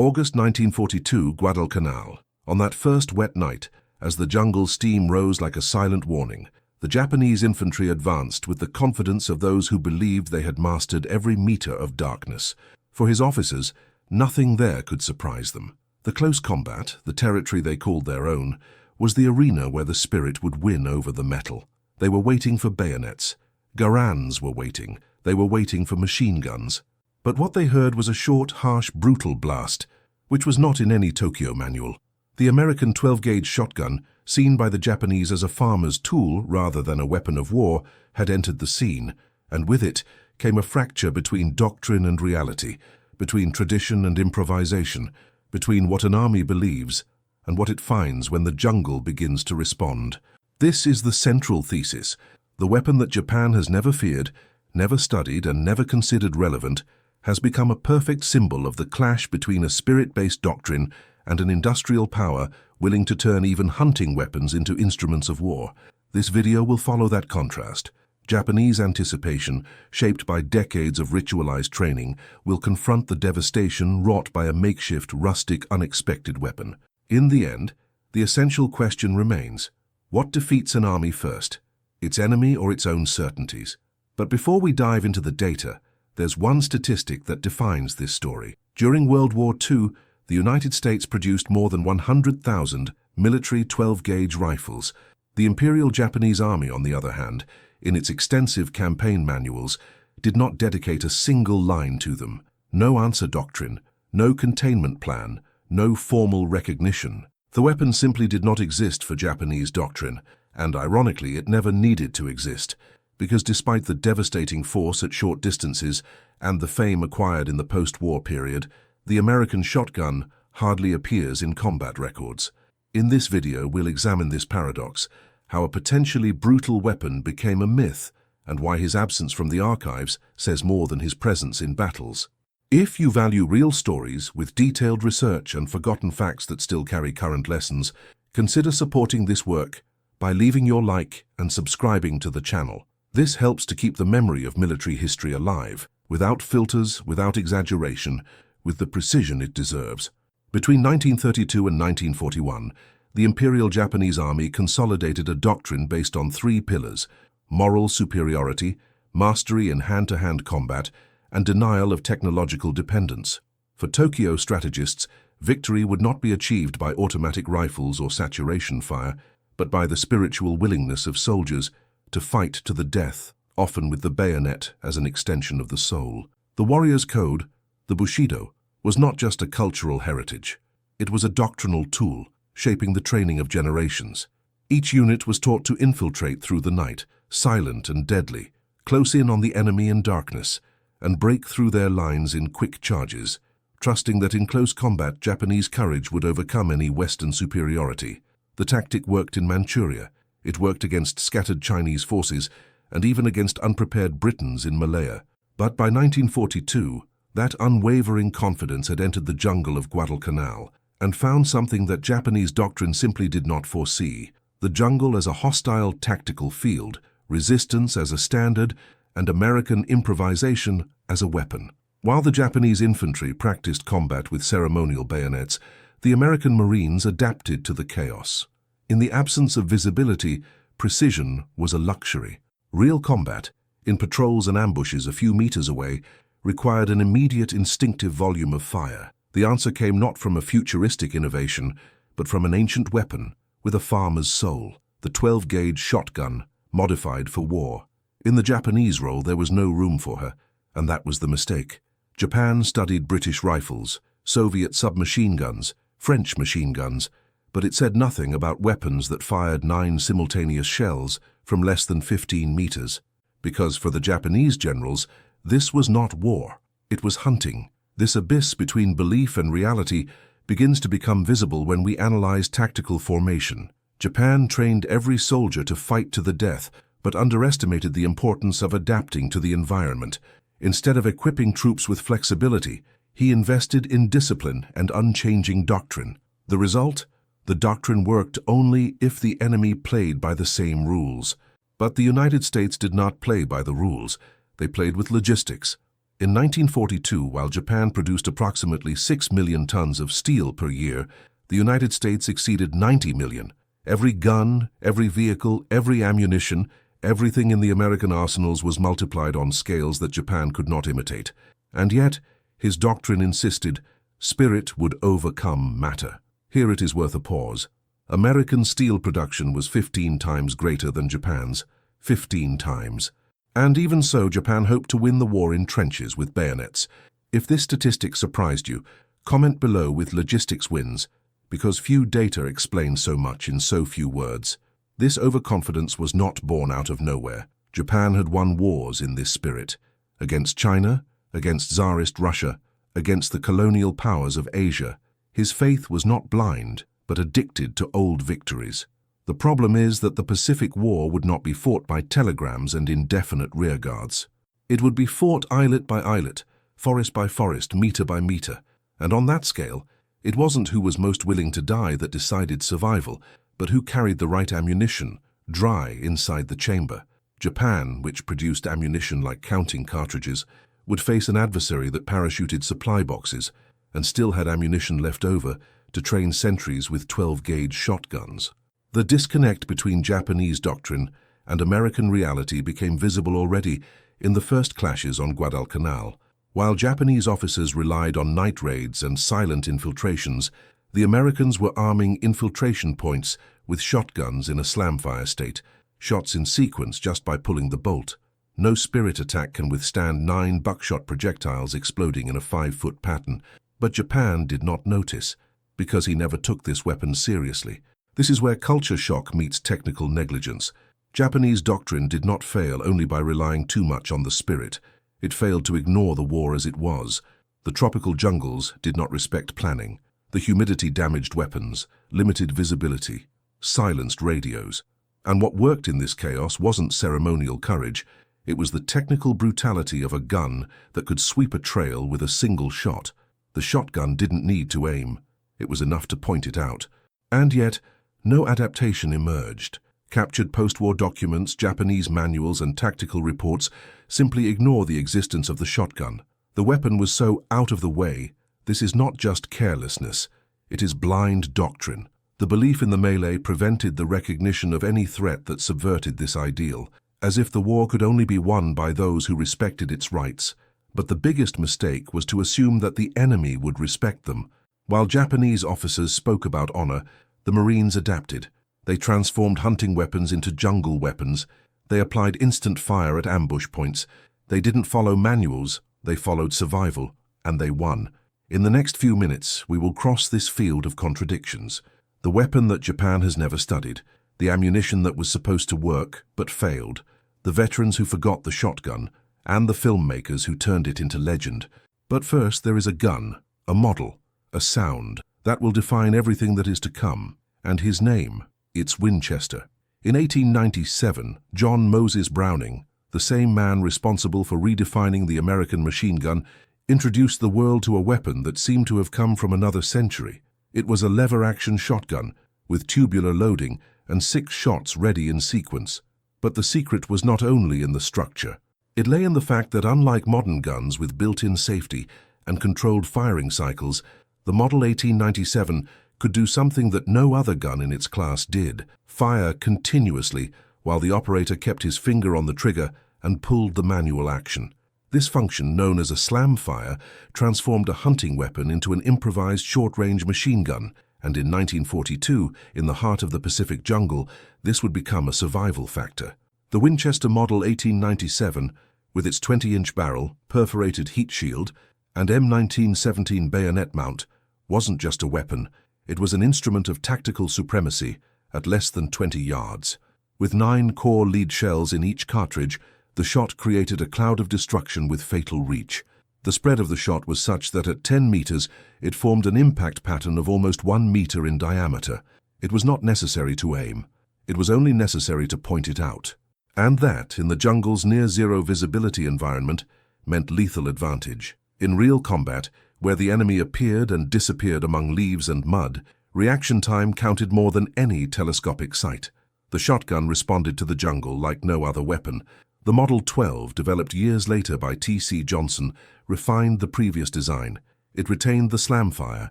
August 1942, Guadalcanal. On that first wet night, as the jungle steam rose like a silent warning, the Japanese infantry advanced with the confidence of those who believed they had mastered every meter of darkness. For his officers, nothing there could surprise them. The close combat, the territory they called their own, was the arena where the spirit would win over the metal. They were waiting for bayonets. Garands were waiting. They were waiting for machine guns. But what they heard was a short, harsh, brutal blast, which was not in any Tokyo manual. The American 12-gauge shotgun, seen by the Japanese as a farmer's tool rather than a weapon of war, had entered the scene, and with it came a fracture between doctrine and reality, between tradition and improvisation, between what an army believes and what it finds when the jungle begins to respond. This is the central thesis. The weapon that Japan has never feared, never studied, and never considered relevant has become a perfect symbol of the clash between a spirit-based doctrine and an industrial power willing to turn even hunting weapons into instruments of war. This video will follow that contrast. Japanese anticipation, shaped by decades of ritualized training, will confront the devastation wrought by a makeshift, rustic, unexpected weapon. In the end, the essential question remains: what defeats an army first, its enemy or its own certainties? But before we dive into the data, there's one statistic that defines this story. During World War II, the United States produced more than 100,000 military 12-gauge rifles. The Imperial Japanese Army, on the other hand, in its extensive campaign manuals, did not dedicate a single line to them. No answer doctrine, no containment plan, no formal recognition. The weapon simply did not exist for Japanese doctrine, and ironically, it never needed to exist, because despite the devastating force at short distances and the fame acquired in the post-war period, the American shotgun hardly appears in combat records. In this video, we'll examine this paradox, how a potentially brutal weapon became a myth, and why his absence from the archives says more than his presence in battles. If you value real stories with detailed research and forgotten facts that still carry current lessons, consider supporting this work by leaving your like and subscribing to the channel. This helps to keep the memory of military history alive, without filters, without exaggeration, with the precision it deserves. Between 1932 and 1941, the Imperial Japanese Army consolidated a doctrine based on three pillars: moral superiority, mastery in hand-to-hand combat, and denial of technological dependence. For Tokyo strategists, victory would not be achieved by automatic rifles or saturation fire, but by the spiritual willingness of soldiers to fight to the death, often with the bayonet as an extension of the soul. The warrior's code, the Bushido, was not just a cultural heritage. It was a doctrinal tool, shaping the training of generations. Each unit was taught to infiltrate through the night, silent and deadly, close in on the enemy in darkness, and break through their lines in quick charges, trusting that in close combat Japanese courage would overcome any Western superiority. The tactic worked in Manchuria. It worked against scattered Chinese forces and even against unprepared Britons in Malaya. But by 1942, that unwavering confidence had entered the jungle of Guadalcanal and found something that Japanese doctrine simply did not foresee: the jungle as a hostile tactical field, resistance as a standard, and American improvisation as a weapon. While the Japanese infantry practiced combat with ceremonial bayonets, the American Marines adapted to the chaos. In the absence of visibility, precision was a luxury. Real combat, in patrols and ambushes a few meters away, required an immediate instinctive volume of fire. The answer came not from a futuristic innovation, but from an ancient weapon with a farmer's soul: the 12-gauge shotgun, modified for war. In the Japanese role, there was no room for her, and that was the mistake. Japan studied British rifles, Soviet submachine guns, French machine guns, but it said nothing about weapons that fired 9 simultaneous shells from less than 15 meters. Because for the Japanese generals, this was not war, it was hunting. This abyss between belief and reality begins to become visible when we analyze tactical formation. Japan trained every soldier to fight to the death, but underestimated the importance of adapting to the environment. Instead of equipping troops with flexibility, he invested in discipline and unchanging doctrine. The result? The doctrine worked only if the enemy played by the same rules. But the United States did not play by the rules. They played with logistics. In 1942, while Japan produced approximately 6 million tons of steel per year, the United States exceeded 90 million. Every gun, every vehicle, every ammunition, everything in the American arsenals was multiplied on scales that Japan could not imitate. And yet, his doctrine insisted, spirit would overcome matter. Here it is worth a pause. American steel production was 15 times greater than Japan's. 15 times. And even so, Japan hoped to win the war in trenches with bayonets. If this statistic surprised you, comment below with logistics wins, because few data explain so much in so few words. This overconfidence was not born out of nowhere. Japan had won wars in this spirit. Against China, against Tsarist Russia, against the colonial powers of Asia. His faith was not blind, but addicted to old victories. The problem is that the Pacific War would not be fought by telegrams and indefinite rearguards. It would be fought islet by islet, forest by forest, meter by meter. And on that scale, it wasn't who was most willing to die that decided survival, but who carried the right ammunition, dry inside the chamber. Japan, which produced ammunition like counting cartridges, would face an adversary that parachuted supply boxes and still had ammunition left over to train sentries with 12-gauge shotguns. The disconnect between Japanese doctrine and American reality became visible already in the first clashes on Guadalcanal. While Japanese officers relied on night raids and silent infiltrations, the Americans were arming infiltration points with shotguns in a slamfire state, shots in sequence just by pulling the bolt. No spirit attack can withstand 9 buckshot projectiles exploding in a 5-foot pattern, but Japan did not notice, because he never took this weapon seriously. This is where culture shock meets technical negligence. Japanese doctrine did not fail only by relying too much on the spirit. It failed to ignore the war as it was. The tropical jungles did not respect planning. The humidity damaged weapons, limited visibility, silenced radios. And what worked in this chaos wasn't ceremonial courage. It was the technical brutality of a gun that could sweep a trail with a single shot. The shotgun didn't need to aim. It was enough to point it out. And yet, no adaptation emerged. Captured post-war documents, Japanese manuals, and tactical reports simply ignore the existence of the shotgun. The weapon was so out of the way. This is not just carelessness. It is blind doctrine. The belief in the melee prevented the recognition of any threat that subverted this ideal, as if the war could only be won by those who respected its rights. But the biggest mistake was to assume that the enemy would respect them. While Japanese officers spoke about honor, the Marines adapted. They transformed hunting weapons into jungle weapons. They applied instant fire at ambush points. They didn't follow manuals, they followed survival, and they won. In the next few minutes, we will cross this field of contradictions. The weapon that Japan has never studied, the ammunition that was supposed to work but failed, the veterans who forgot the shotgun, and the filmmakers who turned it into legend. But first, there is a gun, a model, a sound that will define everything that is to come, and his name, it's Winchester. In 1897, John Moses Browning, the same man responsible for redefining the American machine gun, introduced the world to a weapon that seemed to have come from another century. It was a lever-action shotgun with tubular loading and 6 shots ready in sequence. But the secret was not only in the structure. It lay in the fact that unlike modern guns with built-in safety and controlled firing cycles, the Model 1897 could do something that no other gun in its class did: fire continuously while the operator kept his finger on the trigger and pulled the manual action. This function, known as a slam fire, transformed a hunting weapon into an improvised short-range machine gun, and in 1942, in the heart of the Pacific jungle, this would become a survival factor. The Winchester Model 1897, with its 20-inch barrel, perforated heat shield, and M1917 bayonet mount, wasn't just a weapon. It was an instrument of tactical supremacy at less than 20 yards. With 9 core lead shells in each cartridge, the shot created a cloud of destruction with fatal reach. The spread of the shot was such that at 10 meters, it formed an impact pattern of almost 1 meter in diameter. It was not necessary to aim. It was only necessary to point it out. And that, in the jungle's near-zero visibility environment, meant lethal advantage. In real combat, where the enemy appeared and disappeared among leaves and mud, reaction time counted more than any telescopic sight. The shotgun responded to the jungle like no other weapon. The Model 12, developed years later by T.C. Johnson, refined the previous design. It retained the slamfire,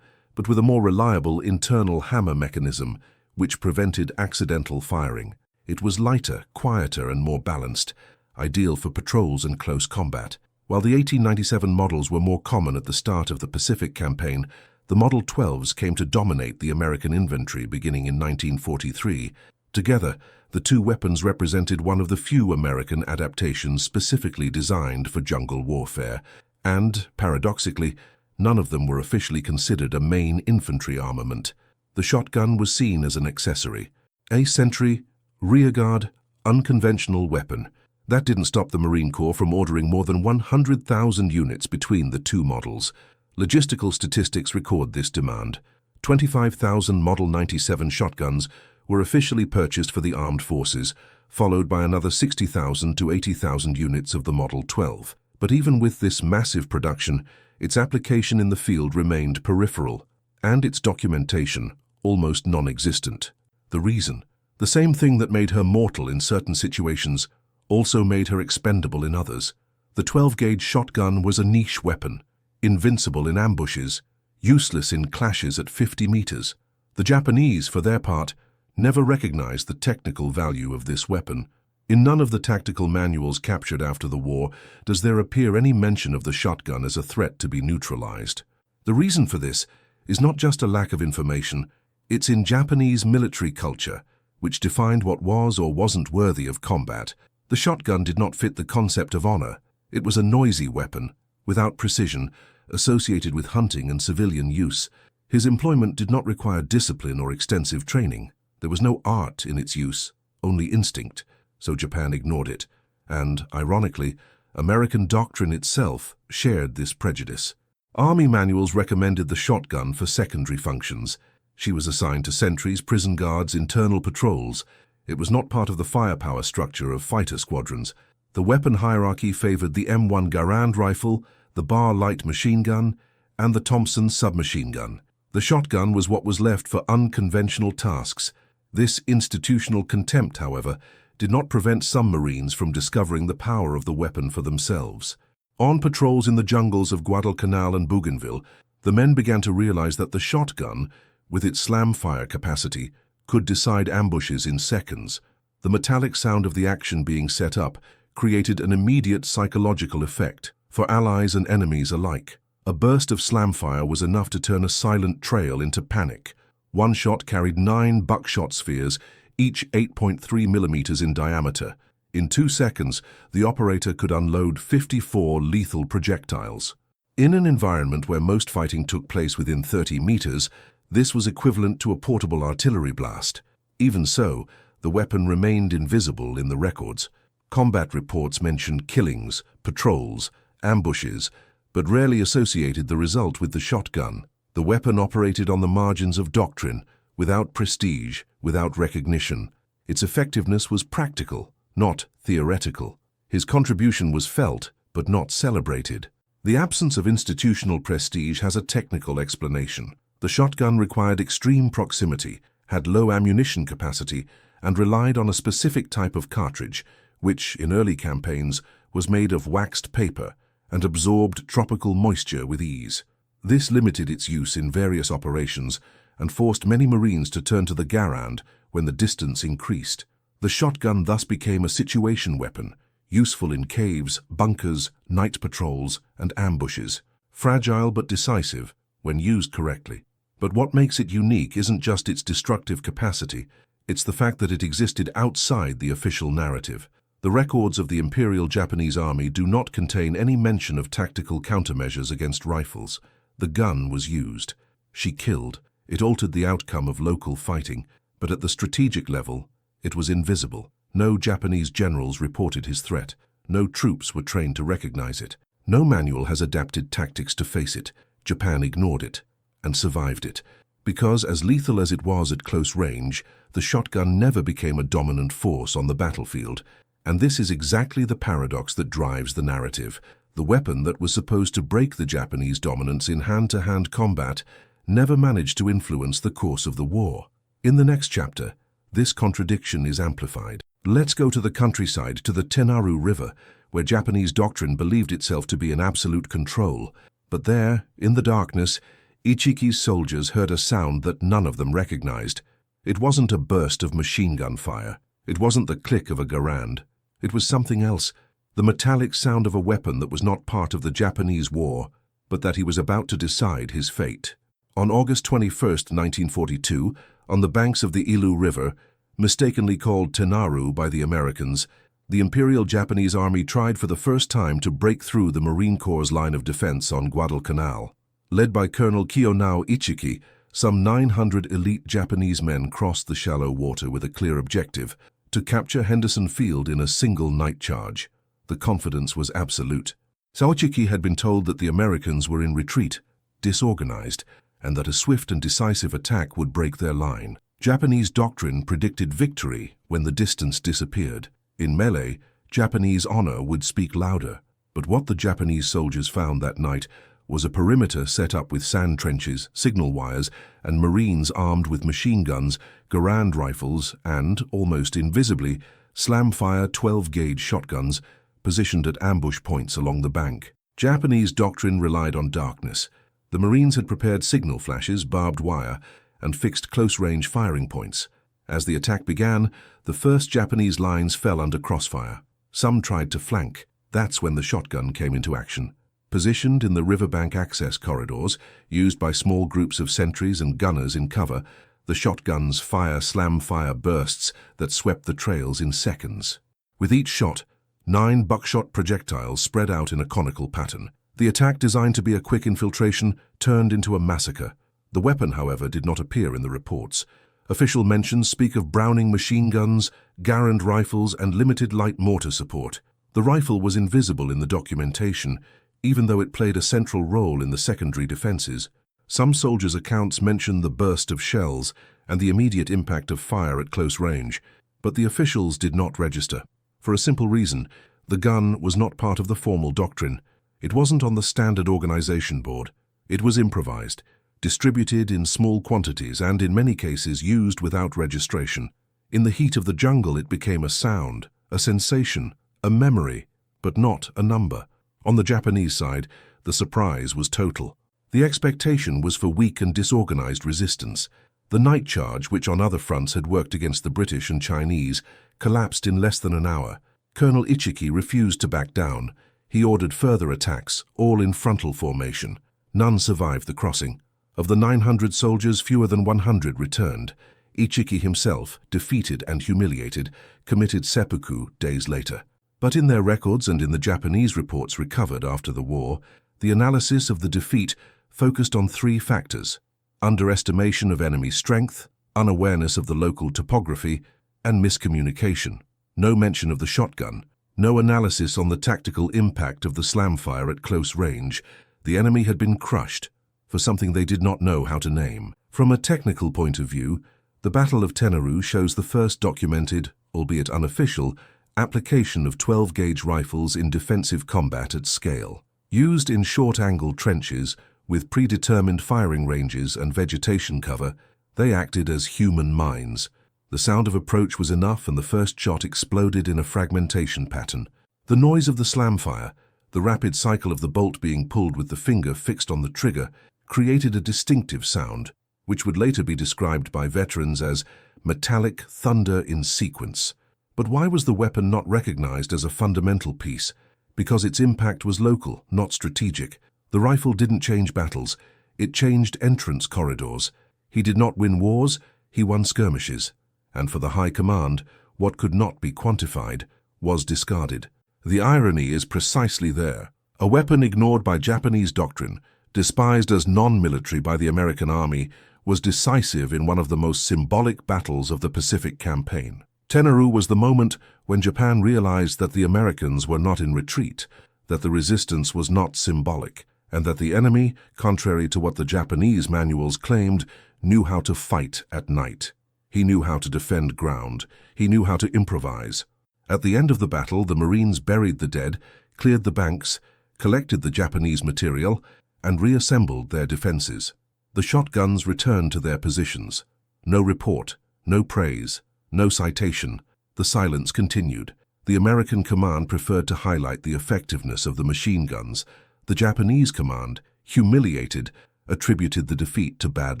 but with a more reliable internal hammer mechanism, which prevented accidental firing. It was lighter, quieter, and more balanced, ideal for patrols and close combat. While the 1897 models were more common at the start of the Pacific Campaign, the Model 12s came to dominate the American infantry beginning in 1943. Together, the two weapons represented one of the few American adaptations specifically designed for jungle warfare, and, paradoxically, none of them were officially considered a main infantry armament. The shotgun was seen as an accessory, a sentry, rearguard, unconventional weapon. That didn't stop the Marine Corps from ordering more than 100,000 units between the two models. Logistical statistics record this demand. 25,000 Model 97 shotguns were officially purchased for the armed forces, followed by another 60,000 to 80,000 units of the Model 12. But even with this massive production, its application in the field remained peripheral, and its documentation almost non-existent. The reason? The same thing that made her mortal in certain situations also made her expendable in others. The 12-gauge shotgun was a niche weapon, invincible in ambushes, useless in clashes at 50 meters. The Japanese, for their part, never recognized the technical value of this weapon. In none of the tactical manuals captured after the war does there appear any mention of the shotgun as a threat to be neutralized. The reason for this is not just a lack of information, it's in Japanese military culture, which defined what was or wasn't worthy of combat. The shotgun did not fit the concept of honor. It was a noisy weapon, without precision, associated with hunting and civilian use. His employment did not require discipline or extensive training. There was no art in its use, only instinct, so Japan ignored it. And, ironically, American doctrine itself shared this prejudice. Army manuals recommended the shotgun for secondary functions. She was assigned to sentries, prison guards, internal patrols. It was not part of the firepower structure of fighter squadrons. The weapon hierarchy favored the M1 Garand rifle, the Bar light machine gun, and the Thompson submachine gun. The shotgun was what was left for unconventional tasks. This institutional contempt, however, did not prevent some Marines from discovering the power of the weapon for themselves. On patrols in the jungles of Guadalcanal and Bougainville, the men began to realize that the shotgun, with its slam-fire capacity, could decide ambushes in seconds. The metallic sound of the action being set up created an immediate psychological effect for allies and enemies alike. A burst of slam-fire was enough to turn a silent trail into panic. One shot carried 9 buckshot spheres, each 8.3 millimeters in diameter. In 2 seconds, the operator could unload 54 lethal projectiles. In an environment where most fighting took place within 30 meters, this was equivalent to a portable artillery blast. Even so, the weapon remained invisible in the records. Combat reports mentioned killings, patrols, ambushes, but rarely associated the result with the shotgun. The weapon operated on the margins of doctrine, without prestige, without recognition. Its effectiveness was practical, not theoretical. His contribution was felt, but not celebrated. The absence of institutional prestige has a technical explanation. The shotgun required extreme proximity, had low ammunition capacity, and relied on a specific type of cartridge, which, in early campaigns, was made of waxed paper and absorbed tropical moisture with ease. This limited its use in various operations and forced many Marines to turn to the Garand when the distance increased. The shotgun thus became a situation weapon, useful in caves, bunkers, night patrols, and ambushes. Fragile but decisive when used correctly. But what makes it unique isn't just its destructive capacity, it's the fact that it existed outside the official narrative. The records of the Imperial Japanese Army do not contain any mention of tactical countermeasures against rifles. The gun was used. She killed. It altered the outcome of local fighting, but at the strategic level, it was invisible. No Japanese generals reported his threat. No troops were trained to recognize it. No manual has adapted tactics to face it. Japan ignored it and survived it. Because, as lethal as it was at close range, the shotgun never became a dominant force on the battlefield. And this is exactly the paradox that drives the narrative. The weapon that was supposed to break the Japanese dominance in hand-to-hand combat never managed to influence the course of the war. In the next chapter, this contradiction is amplified. Let's go to the countryside, to the Tenaru River, where Japanese doctrine believed itself to be in absolute control. But there, in the darkness, Ichiki's soldiers heard a sound that none of them recognized. It wasn't a burst of machine gun fire. It wasn't the click of a garand. It was something else, the metallic sound of a weapon that was not part of the Japanese war, but that he was about to decide his fate. On August 21st, 1942, on the banks of the Ilu River, mistakenly called Tenaru by the Americans, the Imperial Japanese Army tried for the first time to break through the Marine Corps' line of defense on Guadalcanal. Led by Colonel Kiyonao Ichiki, some 900 elite Japanese men crossed the shallow water with a clear objective: to capture Henderson Field in a single night charge. The confidence was absolute. Ichiki had been told that the Americans were in retreat, disorganized, and that a swift and decisive attack would break their line. Japanese doctrine predicted victory when the distance disappeared. In melee, Japanese honor would speak louder. But what the Japanese soldiers found that night was a perimeter set up with sand trenches, signal wires, and Marines armed with machine guns, Garand rifles, and, almost invisibly, slam-fire 12-gauge shotguns positioned at ambush points along the bank. Japanese doctrine relied on darkness. The Marines had prepared signal flashes, barbed wire, and fixed close-range firing points. As the attack began, the first Japanese lines fell under crossfire. Some tried to flank. That's when the shotgun came into action. Positioned in the riverbank access corridors, used by small groups of sentries and gunners in cover, the shotguns fire slam-fire bursts that swept the trails in seconds. With each shot, 9 buckshot projectiles spread out in a conical pattern. The attack, designed to be a quick infiltration, turned into a massacre. The weapon, however, did not appear in the reports. Official mentions speak of Browning machine guns, Garand rifles, and limited light mortar support. The rifle was invisible in the documentation, even though it played a central role in the secondary defenses. Some soldiers' accounts mention the burst of shells and the immediate impact of fire at close range, but the officials did not register. For a simple reason: the gun was not part of the formal doctrine. It wasn't on the standard organization board. It was improvised, distributed in small quantities, and in many cases used without registration. In the heat of the jungle, it became a sound, a sensation, a memory, but not a number. On the Japanese side, the surprise was total. The expectation was for weak and disorganized resistance. The night charge, which on other fronts had worked against the British and Chinese, collapsed in less than an hour. Colonel Ichiki refused to back down. He ordered further attacks, all in frontal formation. None survived the crossing. Of the 900 soldiers, fewer than 100 returned. Ichiki himself, defeated and humiliated, committed seppuku days later. But in their records and in the Japanese reports recovered after the war, the analysis of the defeat focused on 3 factors: underestimation of enemy strength, unawareness of the local topography, and miscommunication. No mention of the shotgun, no analysis on the tactical impact of the slam-fire at close range. The enemy had been crushed for something they did not know how to name. From a technical point of view, the Battle of Tenaru shows the first documented, albeit unofficial, application of 12-gauge rifles in defensive combat at scale. Used in short-angle trenches, with predetermined firing ranges and vegetation cover, they acted as human mines. The sound of approach was enough, and the first shot exploded in a fragmentation pattern. The noise of the slam-fire, the rapid cycle of the bolt being pulled with the finger fixed on the trigger, created a distinctive sound, which would later be described by veterans as metallic thunder in sequence. But why was the weapon not recognized as a fundamental piece? Because its impact was local, not strategic. The rifle didn't change battles. It changed entrance corridors. He did not win wars, he won skirmishes. And for the High Command, what could not be quantified was discarded. The irony is precisely there. A weapon ignored by Japanese doctrine, despised as non-military by the American Army, was decisive in one of the most symbolic battles of the Pacific Campaign. Tenaru was the moment when Japan realized that the Americans were not in retreat, that the resistance was not symbolic, and that the enemy, contrary to what the Japanese manuals claimed, knew how to fight at night. He knew how to defend ground. He knew how to improvise. At the end of the battle, the Marines buried the dead, cleared the banks, collected the Japanese material, and reassembled their defenses. The shotguns returned to their positions. No report, no praise, no citation, The silence continued. The American command preferred to highlight the effectiveness of the machine guns. The Japanese command, humiliated, attributed the defeat to bad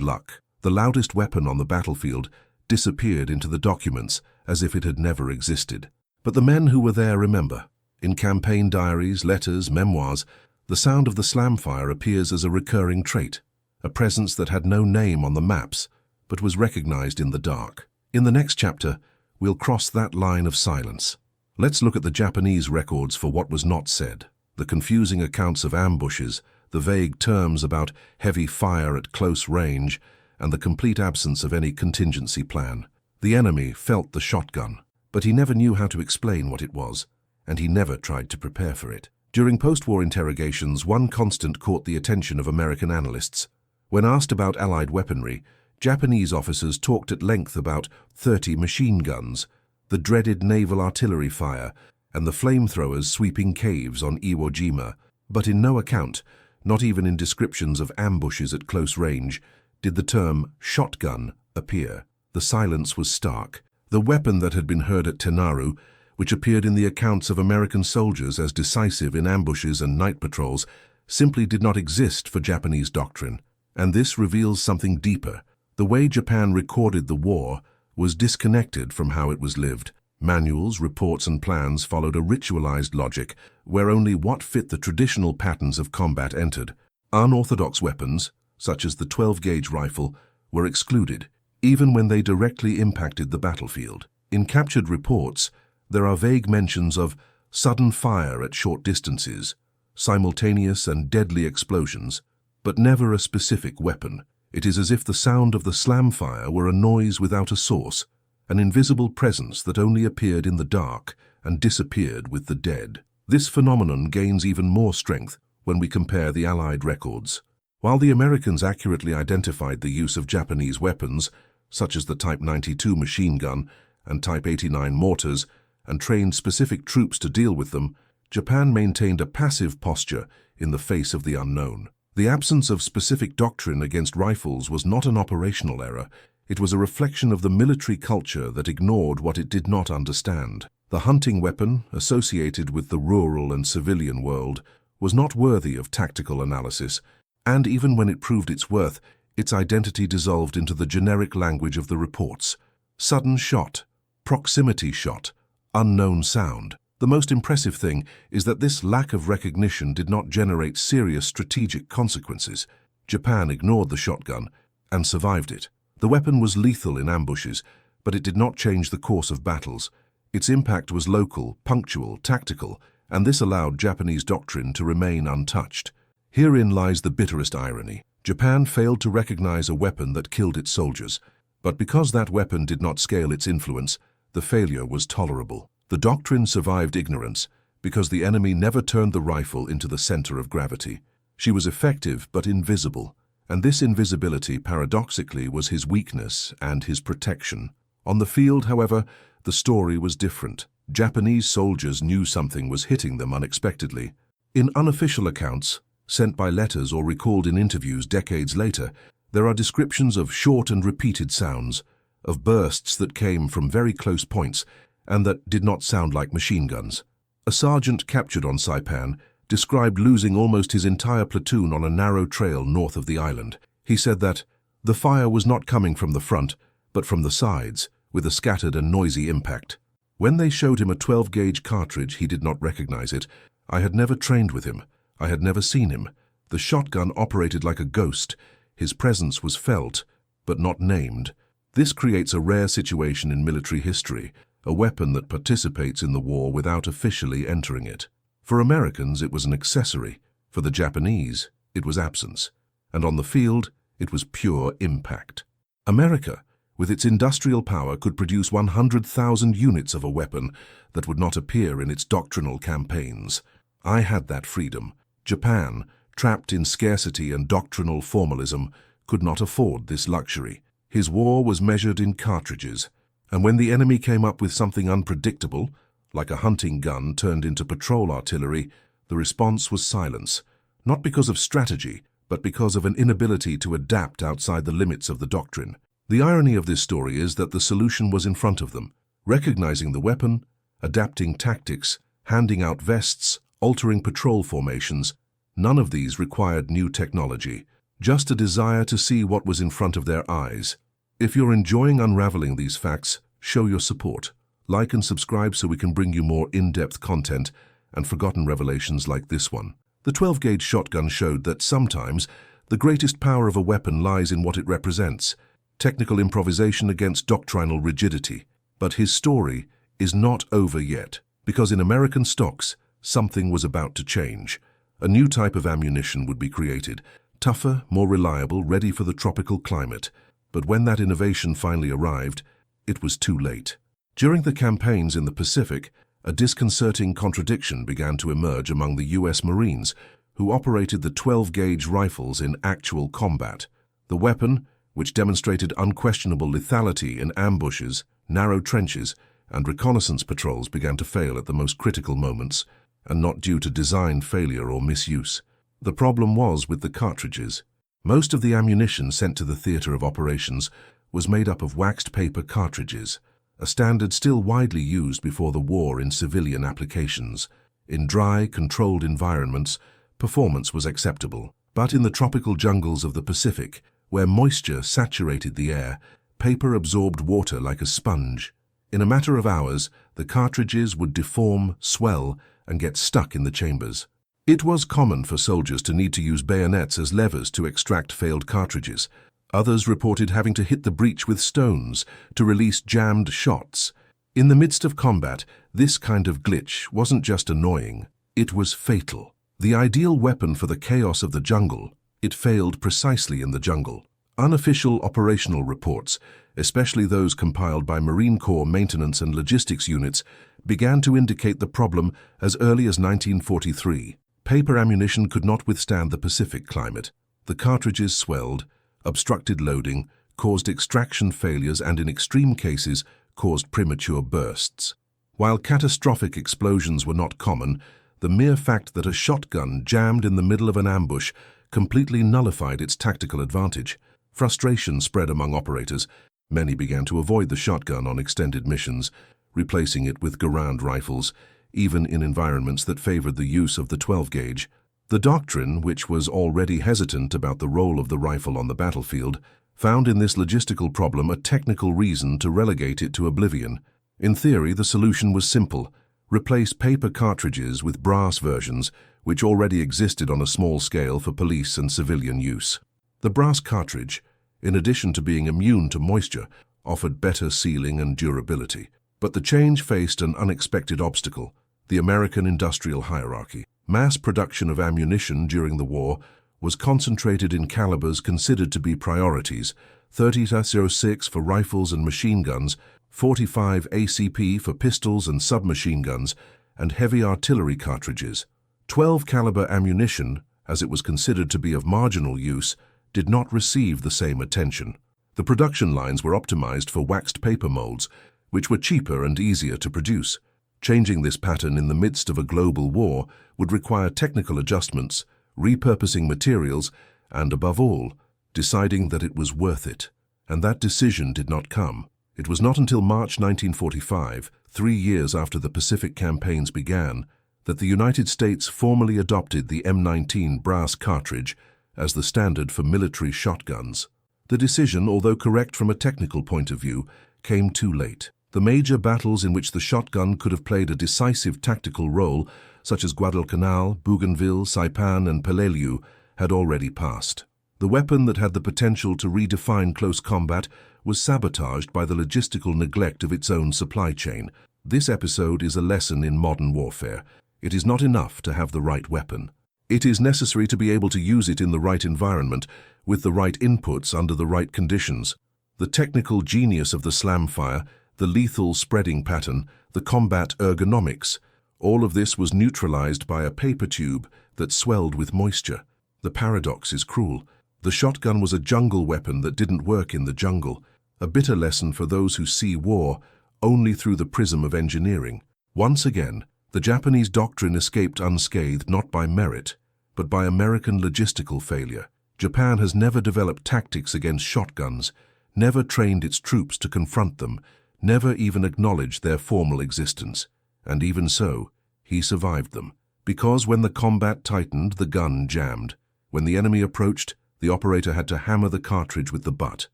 luck. The loudest weapon on the battlefield disappeared into the documents as if it had never existed. But the men who were there remember. In campaign diaries, letters, memoirs, the sound of the slamfire appears as a recurring trait, a presence that had no name on the maps, but was recognized in the dark. In the next chapter, we'll cross that line of silence. Let's look at the Japanese records for what was not said, the confusing accounts of ambushes, the vague terms about heavy fire at close range, and the complete absence of any contingency plan. The enemy felt the shotgun, but he never knew how to explain what it was, and he never tried to prepare for it. During post-war interrogations, one constant caught the attention of American analysts. When asked about Allied weaponry, Japanese officers talked at length about 30 machine guns, the dreaded naval artillery fire, and the flamethrowers sweeping caves on Iwo Jima. But in no account, not even in descriptions of ambushes at close range, did the term shotgun appear. The silence was stark. The weapon that had been heard at Tenaru, which appeared in the accounts of American soldiers as decisive in ambushes and night patrols, simply did not exist for Japanese doctrine. And this reveals something deeper. The way Japan recorded the war was disconnected from how it was lived. Manuals, reports, and plans followed a ritualized logic where only what fit the traditional patterns of combat entered. Unorthodox weapons, such as the 12-gauge rifle, were excluded, even when they directly impacted the battlefield. In captured reports, there are vague mentions of sudden fire at short distances, simultaneous and deadly explosions, but never a specific weapon. It is as if the sound of the slam fire were a noise without a source, an invisible presence that only appeared in the dark and disappeared with the dead. This phenomenon gains even more strength when we compare the Allied records. While the Americans accurately identified the use of Japanese weapons, such as the Type 92 machine gun and Type 89 mortars, and trained specific troops to deal with them, Japan maintained a passive posture in the face of the unknown. The absence of specific doctrine against rifles was not an operational error. It was a reflection of the military culture that ignored what it did not understand. The hunting weapon, associated with the rural and civilian world, was not worthy of tactical analysis, and even when it proved its worth, its identity dissolved into the generic language of the reports. Sudden shot, proximity shot, unknown sound. The most impressive thing is that this lack of recognition did not generate serious strategic consequences. Japan ignored the shotgun and survived it. The weapon was lethal in ambushes, but it did not change the course of battles. Its impact was local, punctual, tactical, and this allowed Japanese doctrine to remain untouched. Herein lies the bitterest irony. Japan failed to recognize a weapon that killed its soldiers, but because that weapon did not scale its influence, the failure was tolerable. The doctrine survived ignorance because the enemy never turned the rifle into the center of gravity. She was effective but invisible, and this invisibility paradoxically was his weakness and his protection. On the field, however, the story was different. Japanese soldiers knew something was hitting them unexpectedly. In unofficial accounts, sent by letters or recalled in interviews decades later, there are descriptions of short and repeated sounds, of bursts that came from very close points and that did not sound like machine guns. A sergeant captured on Saipan described losing almost his entire platoon on a narrow trail north of the island. He said that the fire was not coming from the front, but from the sides, with a scattered and noisy impact. When they showed him a 12-gauge cartridge, he did not recognize it. I had never trained with him. I had never seen him. The shotgun operated like a ghost. His presence was felt, but not named. This creates a rare situation in military history, a weapon that participates in the war without officially entering it. For Americans, it was an accessory. For the Japanese, it was absence. And on the field, it was pure impact. America, with its industrial power, could produce 100,000 units of a weapon that would not appear in its doctrinal campaigns. I had that freedom. Japan, trapped in scarcity and doctrinal formalism, could not afford this luxury. His war was measured in cartridges, and when the enemy came up with something unpredictable, like a hunting gun turned into patrol artillery, the response was silence, not because of strategy, but because of an inability to adapt outside the limits of the doctrine. The irony of this story is that the solution was in front of them, recognizing the weapon, adapting tactics, handing out vests, altering patrol formations. None of these required new technology, just a desire to see what was in front of their eyes. If you're enjoying unraveling these facts, show your support. Like and subscribe so we can bring you more in-depth content and forgotten revelations like this one. The 12-gauge shotgun showed that sometimes the greatest power of a weapon lies in what it represents, technical improvisation against doctrinal rigidity. But his story is not over yet, because in American stocks, something was about to change. A new type of ammunition would be created, tougher, more reliable, ready for the tropical climate. But when that innovation finally arrived, it was too late. During the campaigns in the Pacific, a disconcerting contradiction began to emerge among the U.S. Marines, who operated the 12-gauge rifles in actual combat. The weapon, which demonstrated unquestionable lethality in ambushes, narrow trenches, and reconnaissance patrols, began to fail at the most critical moments, and not due to design failure or misuse. The problem was with the cartridges. Most of the ammunition sent to the theater of operations was made up of waxed paper cartridges, a standard still widely used before the war in civilian applications. In dry, controlled environments, performance was acceptable. But in the tropical jungles of the Pacific, where moisture saturated the air, paper absorbed water like a sponge. In a matter of hours, the cartridges would deform, swell, and get stuck in the chambers. It was common for soldiers to need to use bayonets as levers to extract failed cartridges. Others reported having to hit the breech with stones to release jammed shots. In the midst of combat, this kind of glitch wasn't just annoying, it was fatal. The ideal weapon for the chaos of the jungle, it failed precisely in the jungle. Unofficial operational reports, especially those compiled by Marine Corps maintenance and logistics units, began to indicate the problem as early as 1943. Paper ammunition could not withstand the Pacific climate. The cartridges swelled, obstructed loading, caused extraction failures, and in extreme cases caused premature bursts. While catastrophic explosions were not common, the mere fact that a shotgun jammed in the middle of an ambush completely nullified its tactical advantage. Frustration spread among operators. Many began to avoid the shotgun on extended missions, replacing it with Garand rifles, even in environments that favored the use of the 12-gauge. The Doctrine, which was already hesitant about the role of the rifle on the battlefield, found in this logistical problem a technical reason to relegate it to oblivion. In theory, the solution was simple: replace paper cartridges with brass versions, which already existed on a small scale for police and civilian use. The brass cartridge, in addition to being immune to moisture, offered better sealing and durability. But the change faced an unexpected obstacle: the American industrial hierarchy. Mass production of ammunition during the war was concentrated in calibers considered to be priorities: 30-06 for rifles and machine guns, 45 ACP for pistols and submachine guns, and heavy artillery cartridges. 12-caliber ammunition, as it was considered to be of marginal use, did not receive the same attention. The production lines were optimized for waxed paper molds, which were cheaper and easier to produce. Changing this pattern in the midst of a global war would require technical adjustments, repurposing materials, and above all, deciding that it was worth it. And that decision did not come. It was not until March 1945, 3 years after the Pacific campaigns began, that the United States formally adopted the M19 brass cartridge as the standard for military shotguns. The decision, although correct from a technical point of view, came too late. The major battles in which the shotgun could have played a decisive tactical role, such as Guadalcanal, Bougainville, Saipan, and Peleliu, had already passed. The weapon that had the potential to redefine close combat was sabotaged by the logistical neglect of its own supply chain. This episode is a lesson in modern warfare. It is not enough to have the right weapon. It is necessary to be able to use it in the right environment, with the right inputs under the right conditions. The technical genius of the slam fire, the lethal spreading pattern, the combat ergonomics, all of this was neutralized by a paper tube that swelled with moisture. The paradox is cruel. The shotgun was a jungle weapon that didn't work in the jungle, a bitter lesson for those who see war only through the prism of engineering. Once again, the Japanese doctrine escaped unscathed not by merit, but by American logistical failure. Japan has never developed tactics against shotguns, never trained its troops to confront them, never even acknowledged their formal existence. And even so, he survived them. Because when the combat tightened, the gun jammed. When the enemy approached, the operator had to hammer the cartridge with the butt.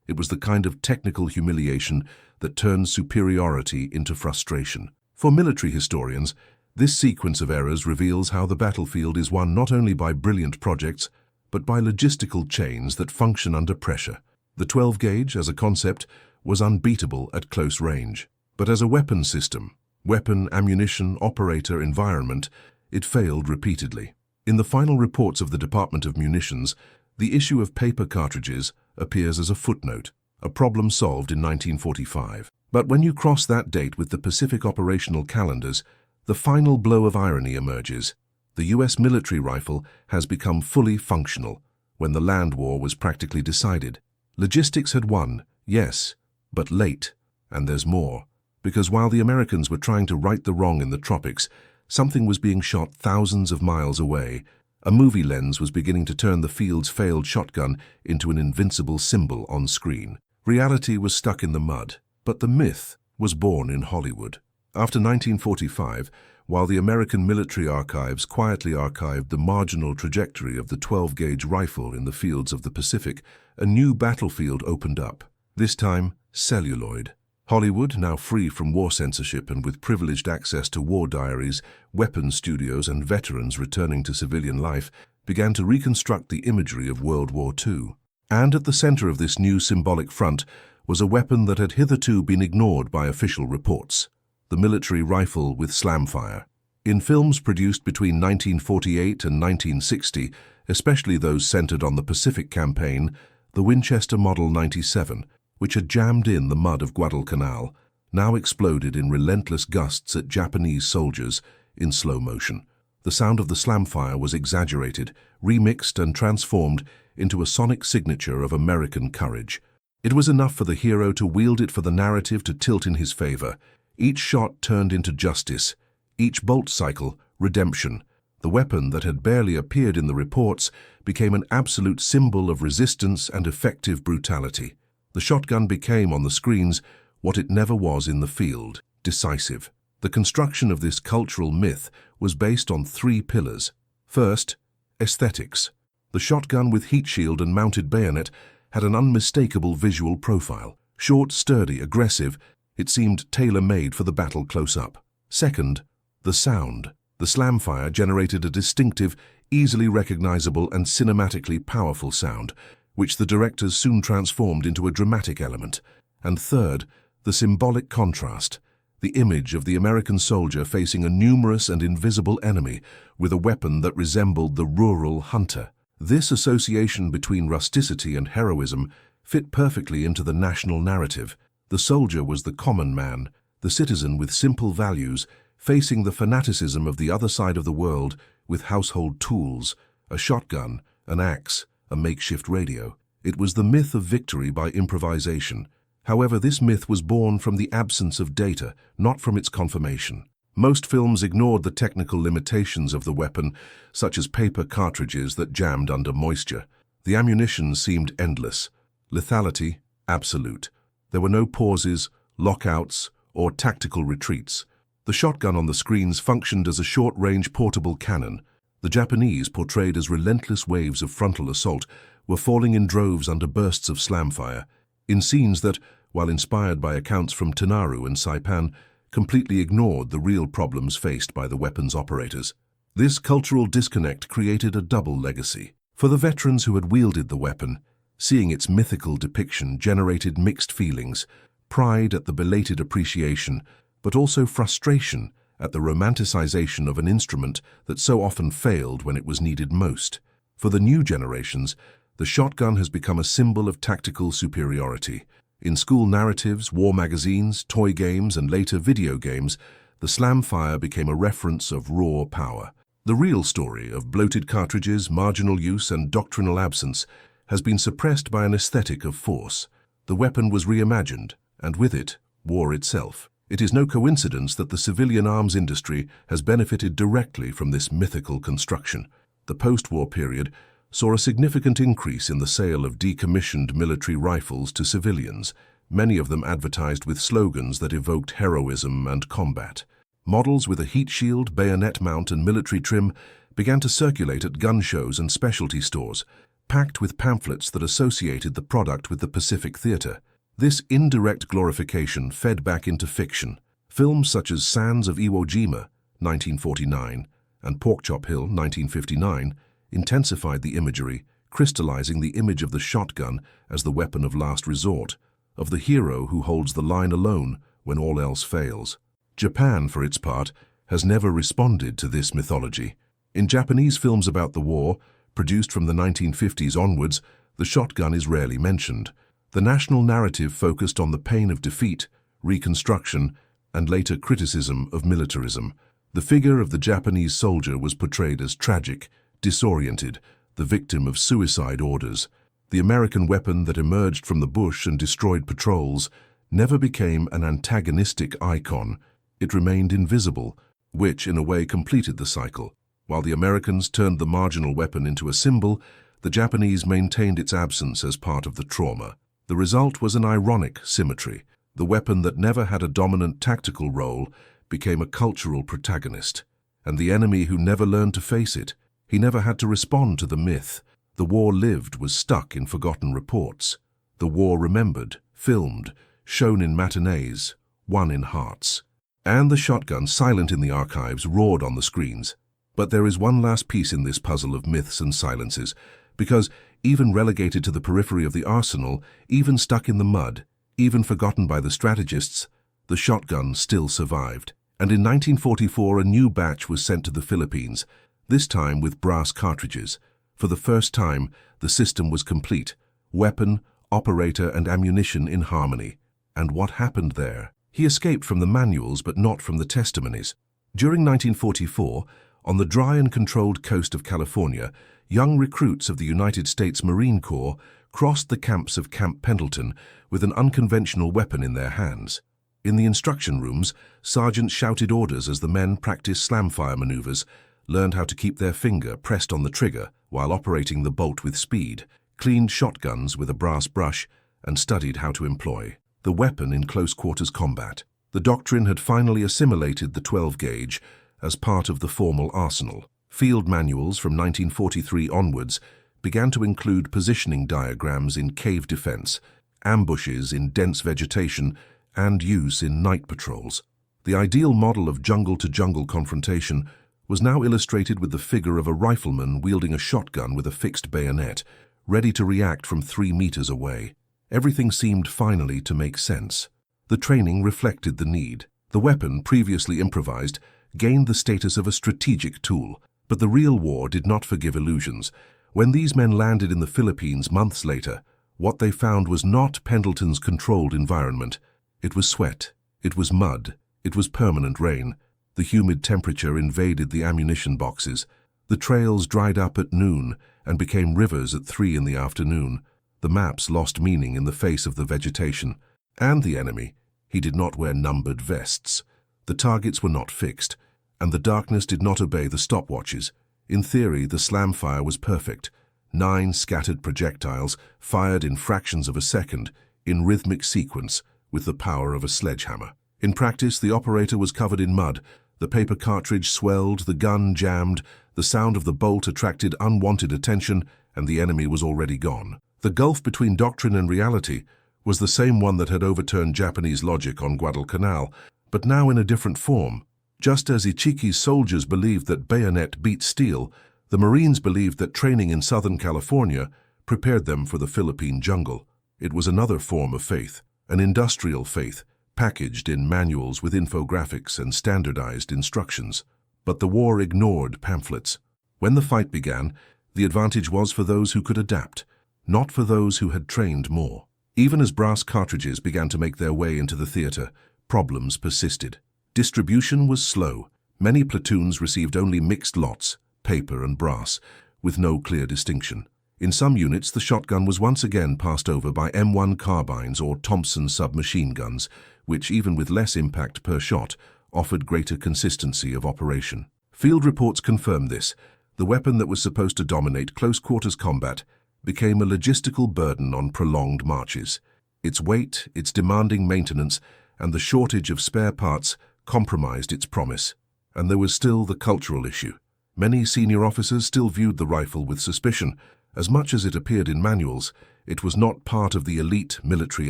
It was the kind of technical humiliation that turns superiority into frustration. For military historians, this sequence of errors reveals how the battlefield is won not only by brilliant projects, but by logistical chains that function under pressure. The 12-gauge, as a concept, was unbeatable at close range. But as a weapon system, weapon, ammunition, operator, environment, it failed repeatedly. In the final reports of the Department of Munitions, the issue of paper cartridges appears as a footnote, a problem solved in 1945. But when you cross that date with the Pacific operational calendars, the final blow of irony emerges. The US military rifle has become fully functional when the land war was practically decided. Logistics had won, yes, but late, and there's more. Because while the Americans were trying to right the wrong in the tropics, something was being shot thousands of miles away. A movie lens was beginning to turn the field's failed shotgun into an invincible symbol on screen. Reality was stuck in the mud, but the myth was born in Hollywood. After 1945, while the American military archives quietly archived the marginal trajectory of the 12-gauge rifle in the fields of the Pacific, a new battlefield opened up, this time celluloid. Hollywood, now free from war censorship and with privileged access to war diaries, weapons studios, and veterans returning to civilian life, began to reconstruct the imagery of World War II. And at the center of this new symbolic front was a weapon that had hitherto been ignored by official reports: the military rifle with slamfire. In films produced between 1948 and 1960, especially those centered on the Pacific Campaign, the Winchester Model 97, which had jammed in the mud of Guadalcanal, now exploded in relentless gusts at Japanese soldiers in slow motion. The sound of the slamfire was exaggerated, remixed and transformed into a sonic signature of American courage. It was enough for the hero to wield it for the narrative to tilt in his favor. Each shot turned into justice, each bolt cycle, redemption. The weapon that had barely appeared in the reports became an absolute symbol of resistance and effective brutality. The shotgun became on the screens what it never was in the field: decisive. The construction of this cultural myth was based on three pillars. First, aesthetics. The shotgun with heat shield and mounted bayonet had an unmistakable visual profile. Short, sturdy, aggressive, it seemed tailor-made for the battle close-up. Second, the sound. The slamfire generated a distinctive, easily recognizable and cinematically powerful sound, which the directors soon transformed into a dramatic element. And third, the symbolic contrast. The image of the American soldier facing a numerous and invisible enemy with a weapon that resembled the rural hunter. This association between rusticity and heroism fit perfectly into the national narrative. The soldier was the common man, the citizen with simple values, facing the fanaticism of the other side of the world with household tools, a shotgun, an axe, a makeshift radio. It was the myth of victory by improvisation. However, this myth was born from the absence of data, not from its confirmation. Most films ignored the technical limitations of the weapon, such as paper cartridges that jammed under moisture. The ammunition seemed endless. Lethality, absolute. There were no pauses, lockouts, or tactical retreats. The shotgun on the screens functioned as a short-range portable cannon. The Japanese, portrayed as relentless waves of frontal assault, were falling in droves under bursts of slamfire, in scenes that, while inspired by accounts from Tanaru and Saipan, completely ignored the real problems faced by the weapons operators. This cultural disconnect created a double legacy. For the veterans who had wielded the weapon, seeing its mythical depiction generated mixed feelings: pride at the belated appreciation, but also frustration at the romanticization of an instrument that so often failed when it was needed most. For the new generations, the shotgun has become a symbol of tactical superiority. In school narratives, war magazines, toy games, and later video games, the slamfire became a reference of raw power. The real story of bloated cartridges, marginal use, and doctrinal absence has been suppressed by an aesthetic of force. The weapon was reimagined, and with it, war itself. It is no coincidence that the civilian arms industry has benefited directly from this mythical construction. The post-war period saw a significant increase in the sale of decommissioned military rifles to civilians, many of them advertised with slogans that evoked heroism and combat. Models with a heat shield, bayonet mount, and military trim began to circulate at gun shows and specialty stores, packed with pamphlets that associated the product with the Pacific Theater. This indirect glorification fed back into fiction. Films such as Sands of Iwo Jima, 1949, and Porkchop Hill, 1959, intensified the imagery, crystallizing the image of the shotgun as the weapon of last resort, of the hero who holds the line alone when all else fails. Japan, for its part, has never responded to this mythology. In Japanese films about the war, produced from the 1950s onwards, the shotgun is rarely mentioned. The national narrative focused on the pain of defeat, reconstruction, and later criticism of militarism. The figure of the Japanese soldier was portrayed as tragic, disoriented, the victim of suicide orders. The American weapon that emerged from the bush and destroyed patrols never became an antagonistic icon. It remained invisible, which in a way completed the cycle. While the Americans turned the marginal weapon into a symbol, the Japanese maintained its absence as part of the trauma. The result was an ironic symmetry. The weapon that never had a dominant tactical role became a cultural protagonist. And the enemy who never learned to face it, he never had to respond to the myth. The war lived was stuck in forgotten reports. The war remembered, filmed, shown in matinees, won in hearts. And the shotgun, silent in the archives, roared on the screens. But there is one last piece in this puzzle of myths and silences, because even relegated to the periphery of the arsenal, even stuck in the mud, even forgotten by the strategists, the shotgun still survived. And in 1944 a new batch was sent to the Philippines, this time with brass cartridges. For the first time, the system was complete, weapon, operator, and ammunition in harmony. And what happened there? He escaped from the manuals but not from the testimonies. During 1944, on the dry and controlled coast of California, young recruits of the United States Marine Corps crossed the camps of Camp Pendleton with an unconventional weapon in their hands. In the instruction rooms, sergeants shouted orders as the men practiced slamfire maneuvers, learned how to keep their finger pressed on the trigger while operating the bolt with speed, cleaned shotguns with a brass brush, and studied how to employ the weapon in close-quarters combat. The Doctrine had finally assimilated the 12-gauge as part of the formal arsenal. Field manuals from 1943 onwards began to include positioning diagrams in cave defense, ambushes in dense vegetation, and use in night patrols. The ideal model of jungle-to-jungle confrontation was now illustrated with the figure of a rifleman wielding a shotgun with a fixed bayonet, ready to react from 3 meters away. Everything seemed finally to make sense. The training reflected the need. The weapon, previously improvised, gained the status of a strategic tool. But the real war did not forgive illusions. When these men landed in the Philippines months later, what they found was not Pendleton's controlled environment. It was sweat, it was mud, it was permanent rain. The humid temperature invaded the ammunition boxes. The trails dried up at noon and became rivers at 3 in the afternoon. The maps lost meaning in the face of the vegetation. And the enemy, he did not wear numbered vests. The targets were not fixed, and the darkness did not obey the stopwatches. In theory, the slam fire was perfect. 9 scattered projectiles, fired in fractions of a second, in rhythmic sequence, with the power of a sledgehammer. In practice, the operator was covered in mud. The paper cartridge swelled, the gun jammed, the sound of the bolt attracted unwanted attention, and the enemy was already gone. The gulf between doctrine and reality was the same one that had overturned Japanese logic on Guadalcanal, but now in a different form. Just as Ichiki's soldiers believed that bayonet beat steel, the Marines believed that training in Southern California prepared them for the Philippine jungle. It was another form of faith, an industrial faith, packaged in manuals with infographics and standardized instructions. But the war ignored pamphlets. When the fight began, the advantage was for those who could adapt, not for those who had trained more. Even as brass cartridges began to make their way into the theater, problems persisted. Distribution was slow. Many platoons received only mixed lots, paper and brass, with no clear distinction. In some units, the shotgun was once again passed over by M1 carbines or Thompson submachine guns, which, even with less impact per shot, offered greater consistency of operation. Field reports confirmed this. The weapon that was supposed to dominate close-quarters combat became a logistical burden on prolonged marches. Its weight, its demanding maintenance, and the shortage of spare parts compromised its promise. And there was still the cultural issue. Many senior officers still viewed the rifle with suspicion. As much as it appeared in manuals, it was not part of the elite military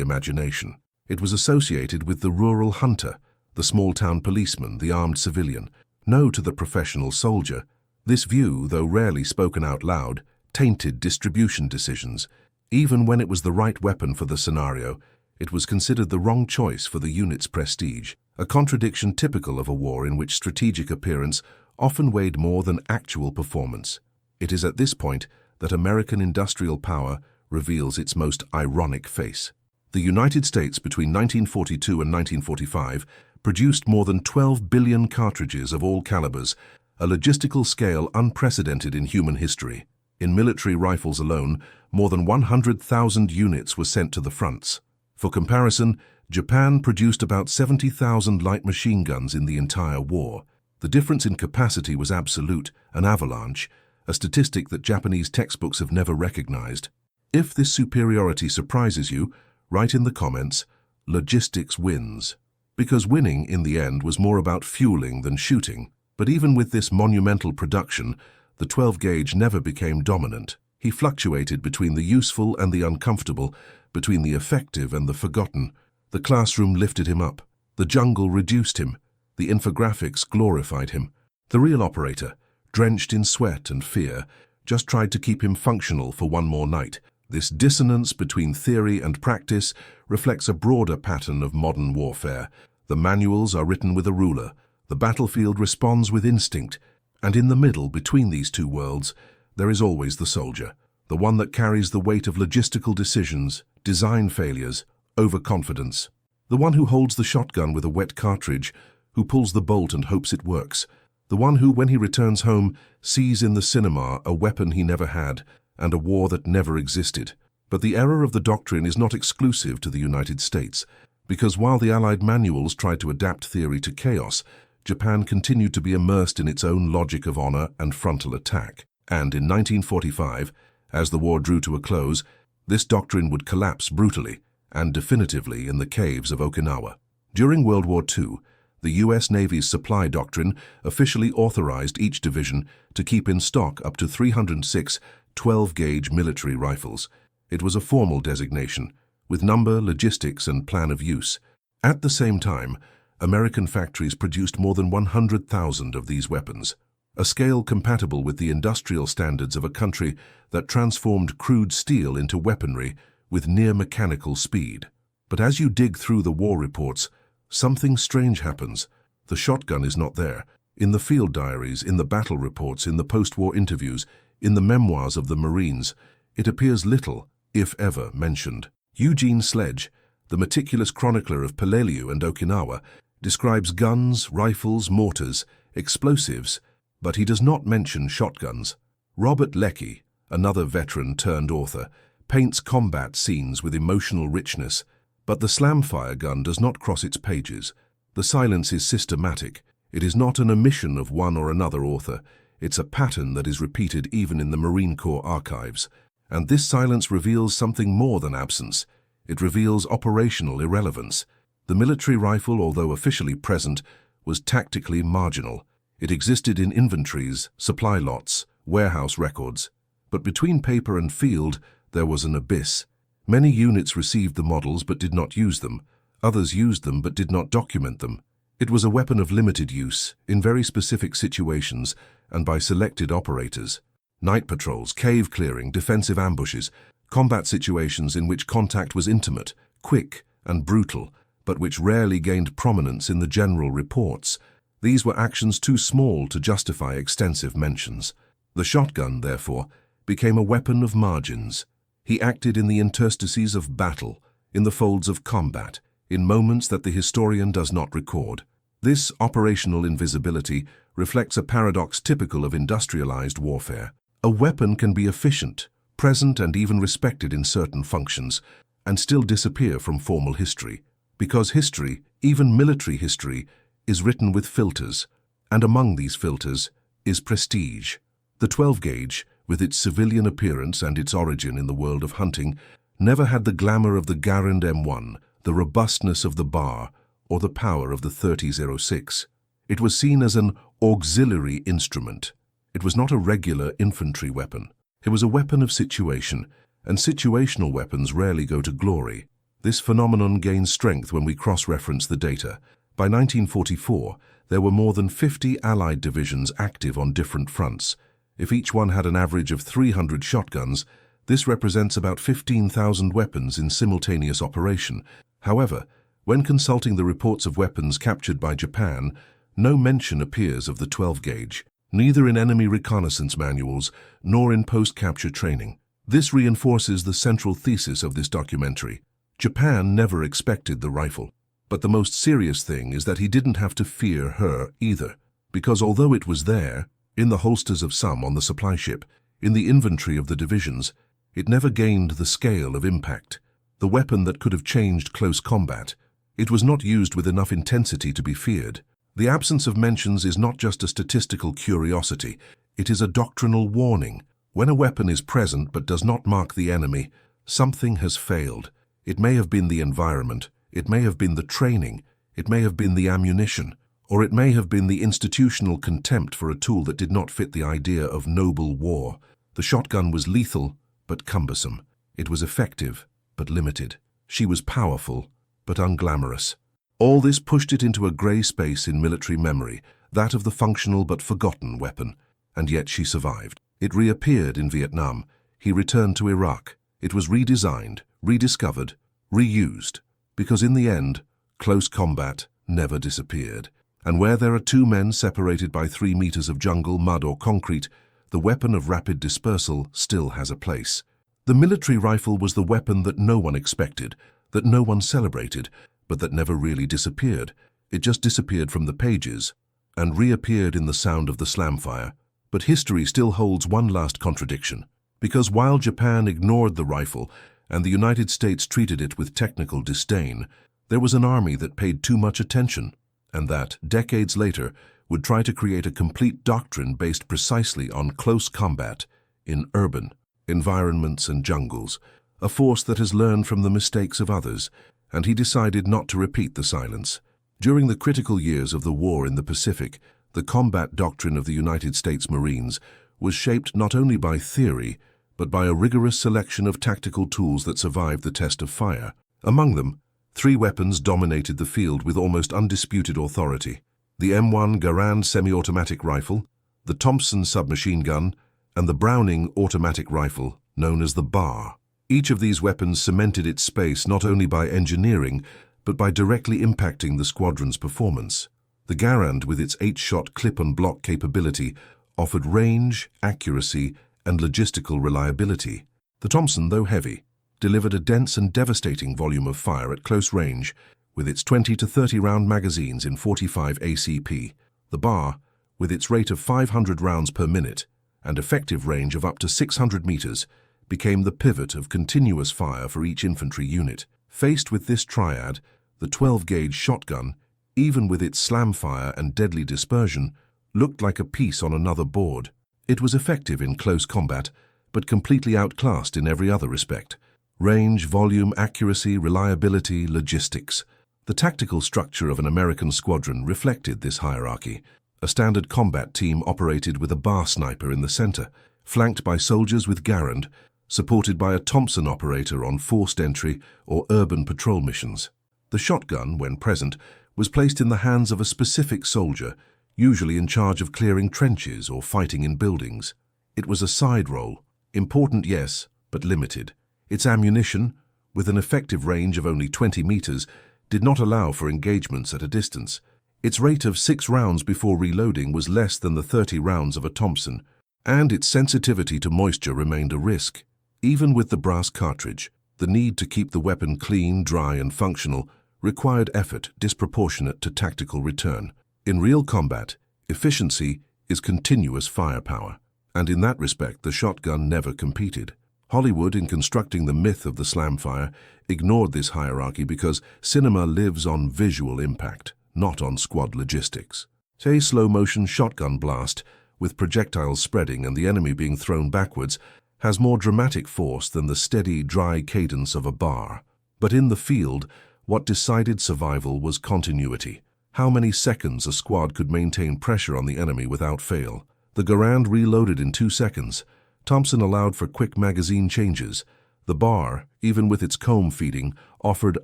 imagination. It was associated with the rural hunter, the small-town policeman, the armed civilian. No to the professional soldier. This view, though rarely spoken out loud, tainted distribution decisions. Even when it was the right weapon for the scenario, it was considered the wrong choice for the unit's prestige, a contradiction typical of a war in which strategic appearance often weighed more than actual performance. It is at this point that American industrial power reveals its most ironic face. The United States between 1942 and 1945 produced more than 12 billion cartridges of all calibers, a logistical scale unprecedented in human history. In military rifles alone, more than 100,000 units were sent to the fronts. For comparison, Japan produced about 70,000 light machine guns in the entire war. The difference in capacity was absolute, an avalanche, a statistic that Japanese textbooks have never recognized. If this superiority surprises you, write in the comments, "Logistics wins." Because winning, in the end, was more about fueling than shooting. But even with this monumental production, the 12-gauge never became dominant. He fluctuated between the useful and the uncomfortable, between the effective and the forgotten. The classroom lifted him up. The jungle reduced him. The infographics glorified him. The real operator, drenched in sweat and fear, just tried to keep him functional for one more night. This dissonance between theory and practice reflects a broader pattern of modern warfare. The manuals are written with a ruler. The battlefield responds with instinct. And in the middle, between these two worlds, there is always the soldier, the one that carries the weight of logistical decisions, design failures, overconfidence. The one who holds the shotgun with a wet cartridge, who pulls the bolt and hopes it works. The one who, when he returns home, sees in the cinema a weapon he never had and a war that never existed. But the error of the doctrine is not exclusive to the United States, because while the Allied manuals tried to adapt theory to chaos, Japan continued to be immersed in its own logic of honor and frontal attack. And in 1945, as the war drew to a close, this doctrine would collapse brutally and definitively in the caves of Okinawa. During World War II, the U.S. Navy's supply doctrine officially authorized each division to keep in stock up to 306 12-gauge military rifles. It was a formal designation, with number, logistics, and plan of use. At the same time, American factories produced more than 100,000 of these weapons, a scale compatible with the industrial standards of a country that transformed crude steel into weaponry with near-mechanical speed. But as you dig through the war reports, something strange happens. The shotgun is not there. In the field diaries, in the battle reports, in the post-war interviews, in the memoirs of the Marines, it appears little, if ever, mentioned. Eugene Sledge, the meticulous chronicler of Peleliu and Okinawa, describes guns, rifles, mortars, explosives, but he does not mention shotguns. Robert Leckie, another veteran-turned-author, paints combat scenes with emotional richness, but the slamfire gun does not cross its pages. The silence is systematic. It is not an omission of one or another author. It's a pattern that is repeated even in the Marine Corps archives. And this silence reveals something more than absence. It reveals operational irrelevance. The military rifle, although officially present, was tactically marginal. It existed in inventories, supply lots, warehouse records. But between paper and field, there was an abyss. Many units received the models but did not use them. Others used them but did not document them. It was a weapon of limited use, in very specific situations, and by selected operators. Night patrols, cave clearing, defensive ambushes, combat situations in which contact was intimate, quick, and brutal, but which rarely gained prominence in the general reports. These were actions too small to justify extensive mentions. The shotgun, therefore, became a weapon of margins. He acted in the interstices of battle, in the folds of combat, in moments that the historian does not record. This operational invisibility reflects a paradox typical of industrialized warfare. A weapon can be efficient, present, and even respected in certain functions, and still disappear from formal history. Because history, even military history, is written with filters, and among these filters is prestige. The 12-gauge, with its civilian appearance and its origin in the world of hunting, never had the glamour of the Garand M1, the robustness of the bar, or the power of the 3006. It was seen as an auxiliary instrument. It was not a regular infantry weapon. It was a weapon of situation, and situational weapons rarely go to glory. This phenomenon gains strength when we cross-reference the data. By 1944, there were more than 50 Allied divisions active on different fronts. If each one had an average of 300 shotguns, this represents about 15,000 weapons in simultaneous operation. However, when consulting the reports of weapons captured by Japan, no mention appears of the 12-gauge, neither in enemy reconnaissance manuals nor in post-capture training. This reinforces the central thesis of this documentary. Japan never expected the rifle. But the most serious thing is that he didn't have to fear her either, because although it was there, in the holsters of some on the supply ship, in the inventory of the divisions, it never gained the scale of impact. The weapon that could have changed close combat, it was not used with enough intensity to be feared. The absence of mentions is not just a statistical curiosity, it is a doctrinal warning. When a weapon is present but does not mark the enemy, something has failed. It may have been the environment, it may have been the training, it may have been the ammunition, or it may have been the institutional contempt for a tool that did not fit the idea of noble war. The shotgun was lethal, but cumbersome. It was effective, but limited. She was powerful, but unglamorous. All this pushed it into a grey space in military memory, that of the functional but forgotten weapon. And yet she survived. It reappeared in Vietnam. He returned to Iraq. It was redesigned, rediscovered, reused. Because in the end, close combat never disappeared. And where there are two men separated by 3 meters of jungle, mud or concrete, the weapon of rapid dispersal still has a place. The military rifle was the weapon that no one expected, that no one celebrated, but that never really disappeared. It just disappeared from the pages and reappeared in the sound of the slamfire. But history still holds one last contradiction. Because while Japan ignored the rifle, and the United States treated it with technical disdain, there was an army that paid too much attention, and that, decades later, would try to create a complete doctrine based precisely on close combat in urban environments and jungles, a force that has learned from the mistakes of others, and he decided not to repeat the silence. During the critical years of the war in the Pacific, the combat doctrine of the United States Marines was shaped not only by theory, but by a rigorous selection of tactical tools that survived the test of fire. Among them, 3 weapons dominated the field with almost undisputed authority: the M1 Garand semi-automatic rifle, the Thompson submachine gun, and the Browning automatic rifle, known as the bar. Each of these weapons cemented its space not only by engineering, but by directly impacting the squadron's performance. The Garand, with its 8-shot clip-and-block capability, offered range, accuracy, and logistical reliability. The Thompson, though heavy, delivered a dense and devastating volume of fire at close range, with its 20 to 30 round magazines in 45 ACP. The bar, with its rate of 500 rounds per minute and effective range of up to 600 meters, became the pivot of continuous fire for each infantry unit. Faced with this triad, the 12-gauge shotgun, even with its slam fire and deadly dispersion, looked like a piece on another board. It was effective in close combat, but completely outclassed in every other respect: range, volume, accuracy, reliability, logistics. The tactical structure of an American squadron reflected this hierarchy. A standard combat team operated with a bar sniper in the center, flanked by soldiers with Garand, supported by a Thompson operator on forced entry or urban patrol missions. The shotgun, when present, was placed in the hands of a specific soldier, usually in charge of clearing trenches or fighting in buildings. It was a side role, important yes, but limited. Its ammunition, with an effective range of only 20 meters, did not allow for engagements at a distance. Its rate of 6 rounds before reloading was less than the 30 rounds of a Thompson, and its sensitivity to moisture remained a risk. Even with the brass cartridge, the need to keep the weapon clean, dry, and functional required effort disproportionate to tactical return. In real combat, efficiency is continuous firepower, and in that respect the shotgun never competed. Hollywood, in constructing the myth of the slamfire, ignored this hierarchy because cinema lives on visual impact, not on squad logistics. Say slow-motion shotgun blast, with projectiles spreading and the enemy being thrown backwards, has more dramatic force than the steady, dry cadence of a bar. But in the field, what decided survival was continuity. How many seconds a squad could maintain pressure on the enemy without fail. The Garand reloaded in 2 seconds. Thompson allowed for quick magazine changes. The bar, even with its comb feeding, offered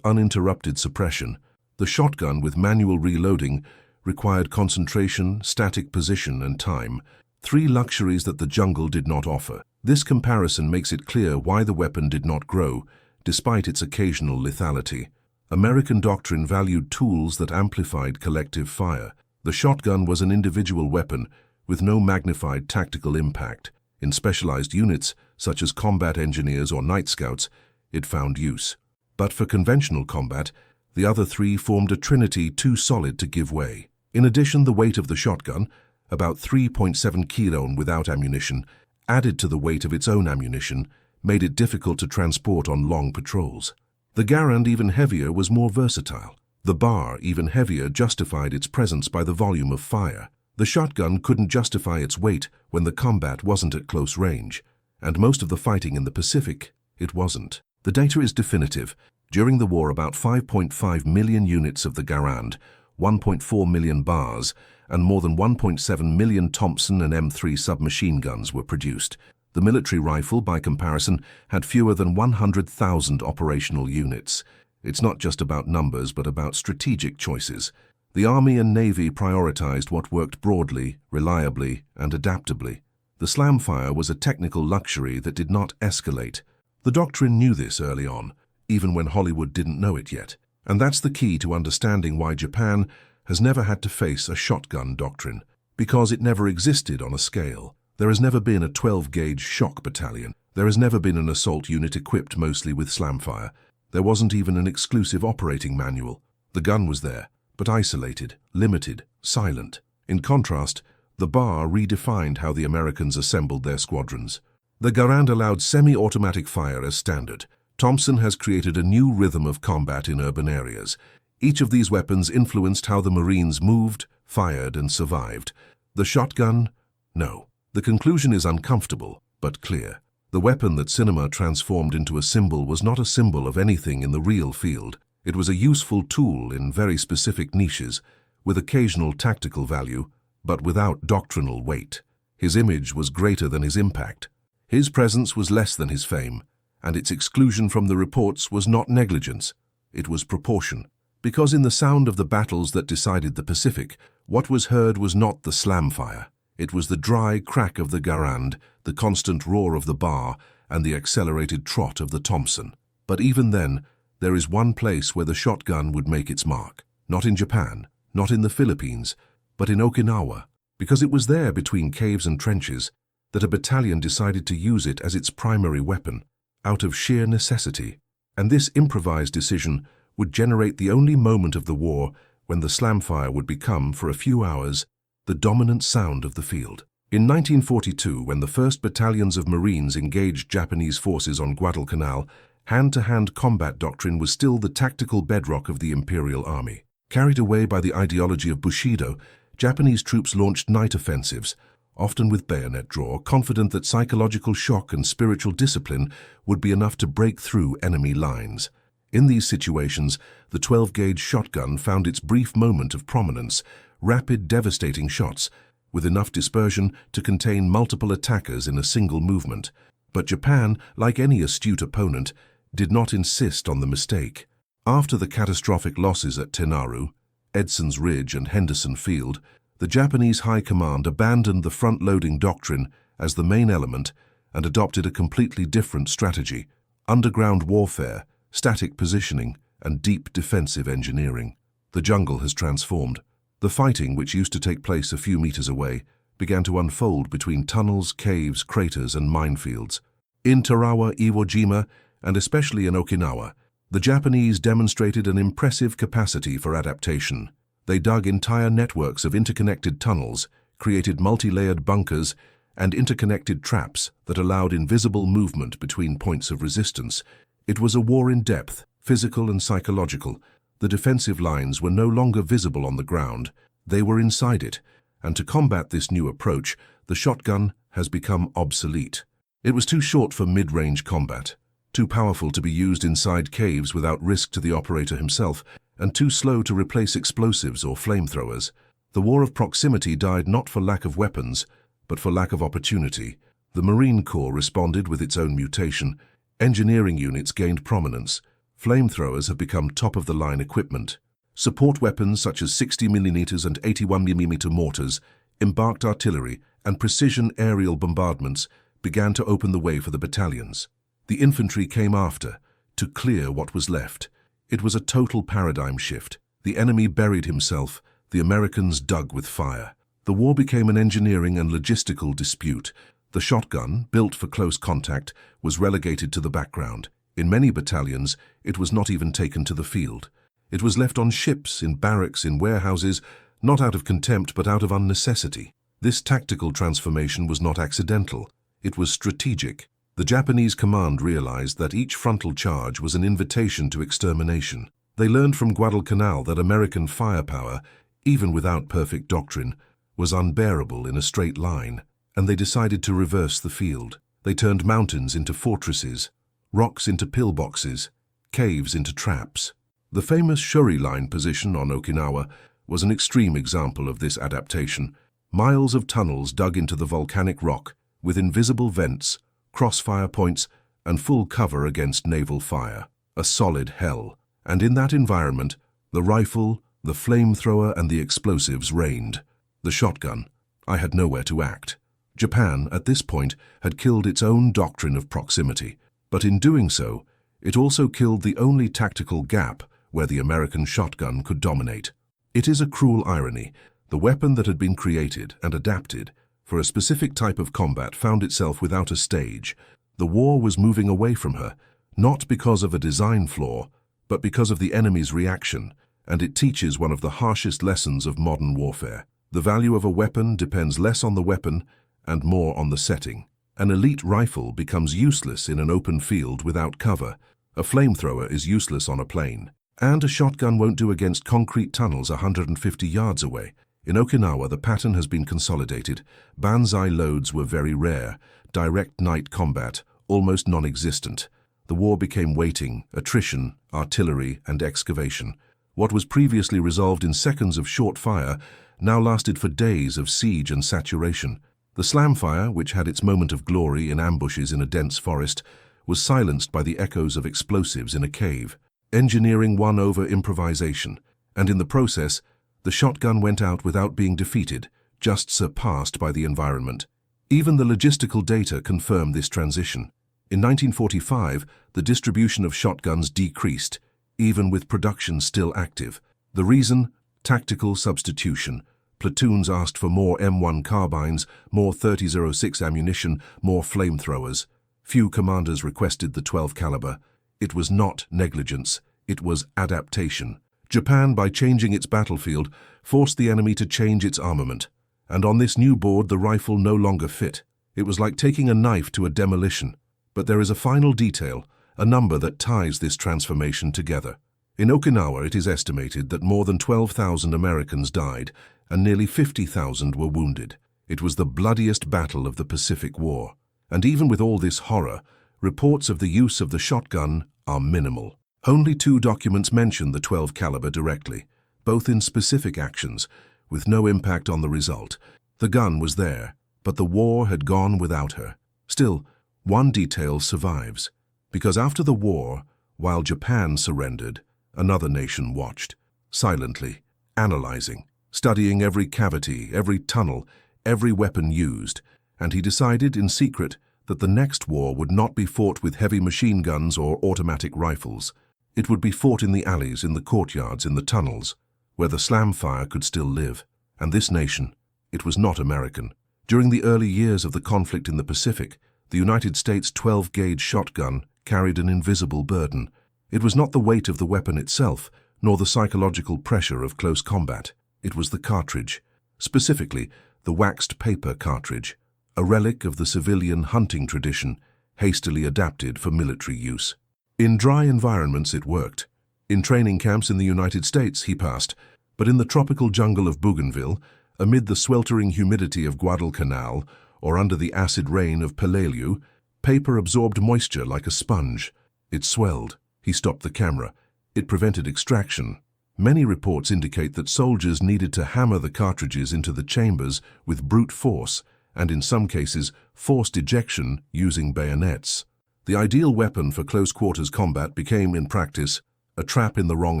uninterrupted suppression. The shotgun, with manual reloading, required concentration, static position, and time. 3 luxuries that the jungle did not offer. This comparison makes it clear why the weapon did not grow, despite its occasional lethality. American Doctrine valued tools that amplified collective fire. The shotgun was an individual weapon with no magnified tactical impact. In specialized units, such as combat engineers or night scouts, it found use. But for conventional combat, the other 3 formed a trinity too solid to give way. In addition, the weight of the shotgun, about 3.7 kilo without ammunition, added to the weight of its own ammunition, made it difficult to transport on long patrols. The Garand, even heavier, was more versatile. The bar, even heavier, justified its presence by the volume of fire. The shotgun couldn't justify its weight when the combat wasn't at close range, and most of the fighting in the Pacific, it wasn't. The data is definitive. During the war, about 5.5 million units of the Garand, 1.4 million bars, and more than 1.7 million Thompson and M3 submachine guns were produced. The military rifle, by comparison, had fewer than 100,000 operational units. It's not just about numbers, but about strategic choices. The Army and Navy prioritized what worked broadly, reliably, and adaptably. The slamfire was a technical luxury that did not escalate. The Doctrine knew this early on, even when Hollywood didn't know it yet. And that's the key to understanding why Japan has never had to face a shotgun doctrine, because it never existed on a scale. There has never been a 12-gauge shock battalion. There has never been an assault unit equipped mostly with slamfire. There wasn't even an exclusive operating manual. The gun was there, but isolated, limited, silent. In contrast, the bar redefined how the Americans assembled their squadrons. The Garand allowed semi-automatic fire as standard. Thompson has created a new rhythm of combat in urban areas. Each of these weapons influenced how the Marines moved, fired, and survived. The shotgun? No. The conclusion is uncomfortable, but clear. The weapon that cinema transformed into a symbol was not a symbol of anything in the real field. It was a useful tool in very specific niches, with occasional tactical value, but without doctrinal weight. His image was greater than his impact. His presence was less than his fame, and its exclusion from the reports was not negligence. It was proportion. Because in the sound of the battles that decided the Pacific, what was heard was not the slamfire. It was the dry crack of the Garand, the constant roar of the bar, and the accelerated trot of the Thompson. But even then, there is one place where the shotgun would make its mark. Not in Japan, not in the Philippines, but in Okinawa, because it was there, between caves and trenches, that a battalion decided to use it as its primary weapon, out of sheer necessity. And this improvised decision would generate the only moment of the war when the slamfire would become, for a few hours, the dominant sound of the field. In 1942, when the first battalions of Marines engaged Japanese forces on Guadalcanal, hand-to-hand combat doctrine was still the tactical bedrock of the Imperial Army. Carried away by the ideology of Bushido, Japanese troops launched night offensives, often with bayonet draw, confident that psychological shock and spiritual discipline would be enough to break through enemy lines. In these situations, the 12-gauge shotgun found its brief moment of prominence, rapid, devastating shots, with enough dispersion to contain multiple attackers in a single movement. But Japan, like any astute opponent, did not insist on the mistake. After the catastrophic losses at Tenaru, Edson's Ridge, and Henderson Field, the Japanese High Command abandoned the front-loading doctrine as the main element and adopted a completely different strategy: underground warfare, static positioning, and deep defensive engineering. The jungle has transformed. The fighting, which used to take place a few meters away, began to unfold between tunnels, caves, craters, and minefields. In Tarawa, Iwo Jima, and especially in Okinawa, the Japanese demonstrated an impressive capacity for adaptation. They dug entire networks of interconnected tunnels, created multi-layered bunkers, and interconnected traps that allowed invisible movement between points of resistance. It was a war in depth, physical and psychological. The defensive lines were no longer visible on the ground. They were inside it, and to combat this new approach, the shotgun has become obsolete. It was too short for mid-range combat, too powerful to be used inside caves without risk to the operator himself, and too slow to replace explosives or flamethrowers. The war of proximity died not for lack of weapons, but for lack of opportunity. The Marine Corps responded with its own mutation. Engineering units gained prominence. Flamethrowers have become top-of-the-line equipment. Support weapons such as 60mm and 81mm mortars, embarked artillery, and precision aerial bombardments began to open the way for the battalions. The infantry came after, to clear what was left. It was a total paradigm shift. The enemy buried himself, the Americans dug with fire. The war became an engineering and logistical dispute. The shotgun, built for close contact, was relegated to the background. In many battalions, it was not even taken to the field. It was left on ships, in barracks, in warehouses, not out of contempt but out of unnecessity. This tactical transformation was not accidental. It was strategic. The Japanese command realized that each frontal charge was an invitation to extermination. They learned from Guadalcanal that American firepower, even without perfect doctrine, was unbearable in a straight line, and they decided to reverse the field. They turned mountains into fortresses, rocks into pillboxes, caves into traps. The famous Shuri Line position on Okinawa was an extreme example of this adaptation. Miles of tunnels dug into the volcanic rock, with invisible vents, crossfire points, and full cover against naval fire. A solid hell. And in that environment, the rifle, the flamethrower, and the explosives reigned. The shotgun. I had nowhere to act. Japan, at this point, had killed its own doctrine of proximity, but in doing so, it also killed the only tactical gap where the American shotgun could dominate. It is a cruel irony. The weapon that had been created and adapted for a specific type of combat found itself without a stage. The war was moving away from her, not because of a design flaw, but because of the enemy's reaction, and it teaches one of the harshest lessons of modern warfare. The value of a weapon depends less on the weapon and more on the setting. An elite rifle becomes useless in an open field without cover. A flamethrower is useless on a plane. And a shotgun won't do against concrete tunnels 150 yards away. In Okinawa, the pattern has been consolidated. Banzai loads were very rare. Direct night combat, almost non-existent. The war became waiting, attrition, artillery, and excavation. What was previously resolved in seconds of short fire now lasted for days of siege and saturation. The slam fire, which had its moment of glory in ambushes in a dense forest, was silenced by the echoes of explosives in a cave. Engineering won over improvisation, and in the process, the shotgun went out without being defeated, just surpassed by the environment. Even the logistical data confirmed this transition. In 1945, the distribution of shotguns decreased, even with production still active. The reason? Tactical substitution. Platoons asked for more M1 carbines, more 30-06 ammunition, more flamethrowers. Few commanders requested the 12 caliber. It was not negligence, it was adaptation. Japan, by changing its battlefield, forced the enemy to change its armament. And on this new board, the rifle no longer fit. It was like taking a knife to a demolition. But there is a final detail, a number that ties this transformation together. In Okinawa, it is estimated that more than 12,000 Americans died and nearly 50,000 were wounded. It was the bloodiest battle of the Pacific War. And even with all this horror, reports of the use of the shotgun are minimal. Only 2 documents mention the 12 caliber directly, both in specific actions, with no impact on the result. The gun was there, but the war had gone without her. Still, one detail survives, because after the war, while Japan surrendered, another nation watched, silently, analyzing, studying every cavity, every tunnel, every weapon used, and he decided in secret that the next war would not be fought with heavy machine guns or automatic rifles. It would be fought in the alleys, in the courtyards, in the tunnels, where the slam fire could still live. And this nation, it was not American. During the early years of the conflict in the Pacific, the United States 12-gauge shotgun carried an invisible burden. It was not the weight of the weapon itself, nor the psychological pressure of close combat. It was the cartridge, specifically the waxed paper cartridge, a relic of the civilian hunting tradition, hastily adapted for military use. In dry environments it worked. In training camps in the United States he passed, but in the tropical jungle of Bougainville, amid the sweltering humidity of Guadalcanal, or under the acid rain of Peleliu, Paper absorbed moisture like a sponge. It swelled. He stopped the camera. It prevented extraction. Many reports indicate that soldiers needed to hammer the cartridges into the chambers with brute force, and in some cases, forced ejection using bayonets. The ideal weapon for close-quarters combat became, in practice, a trap in the wrong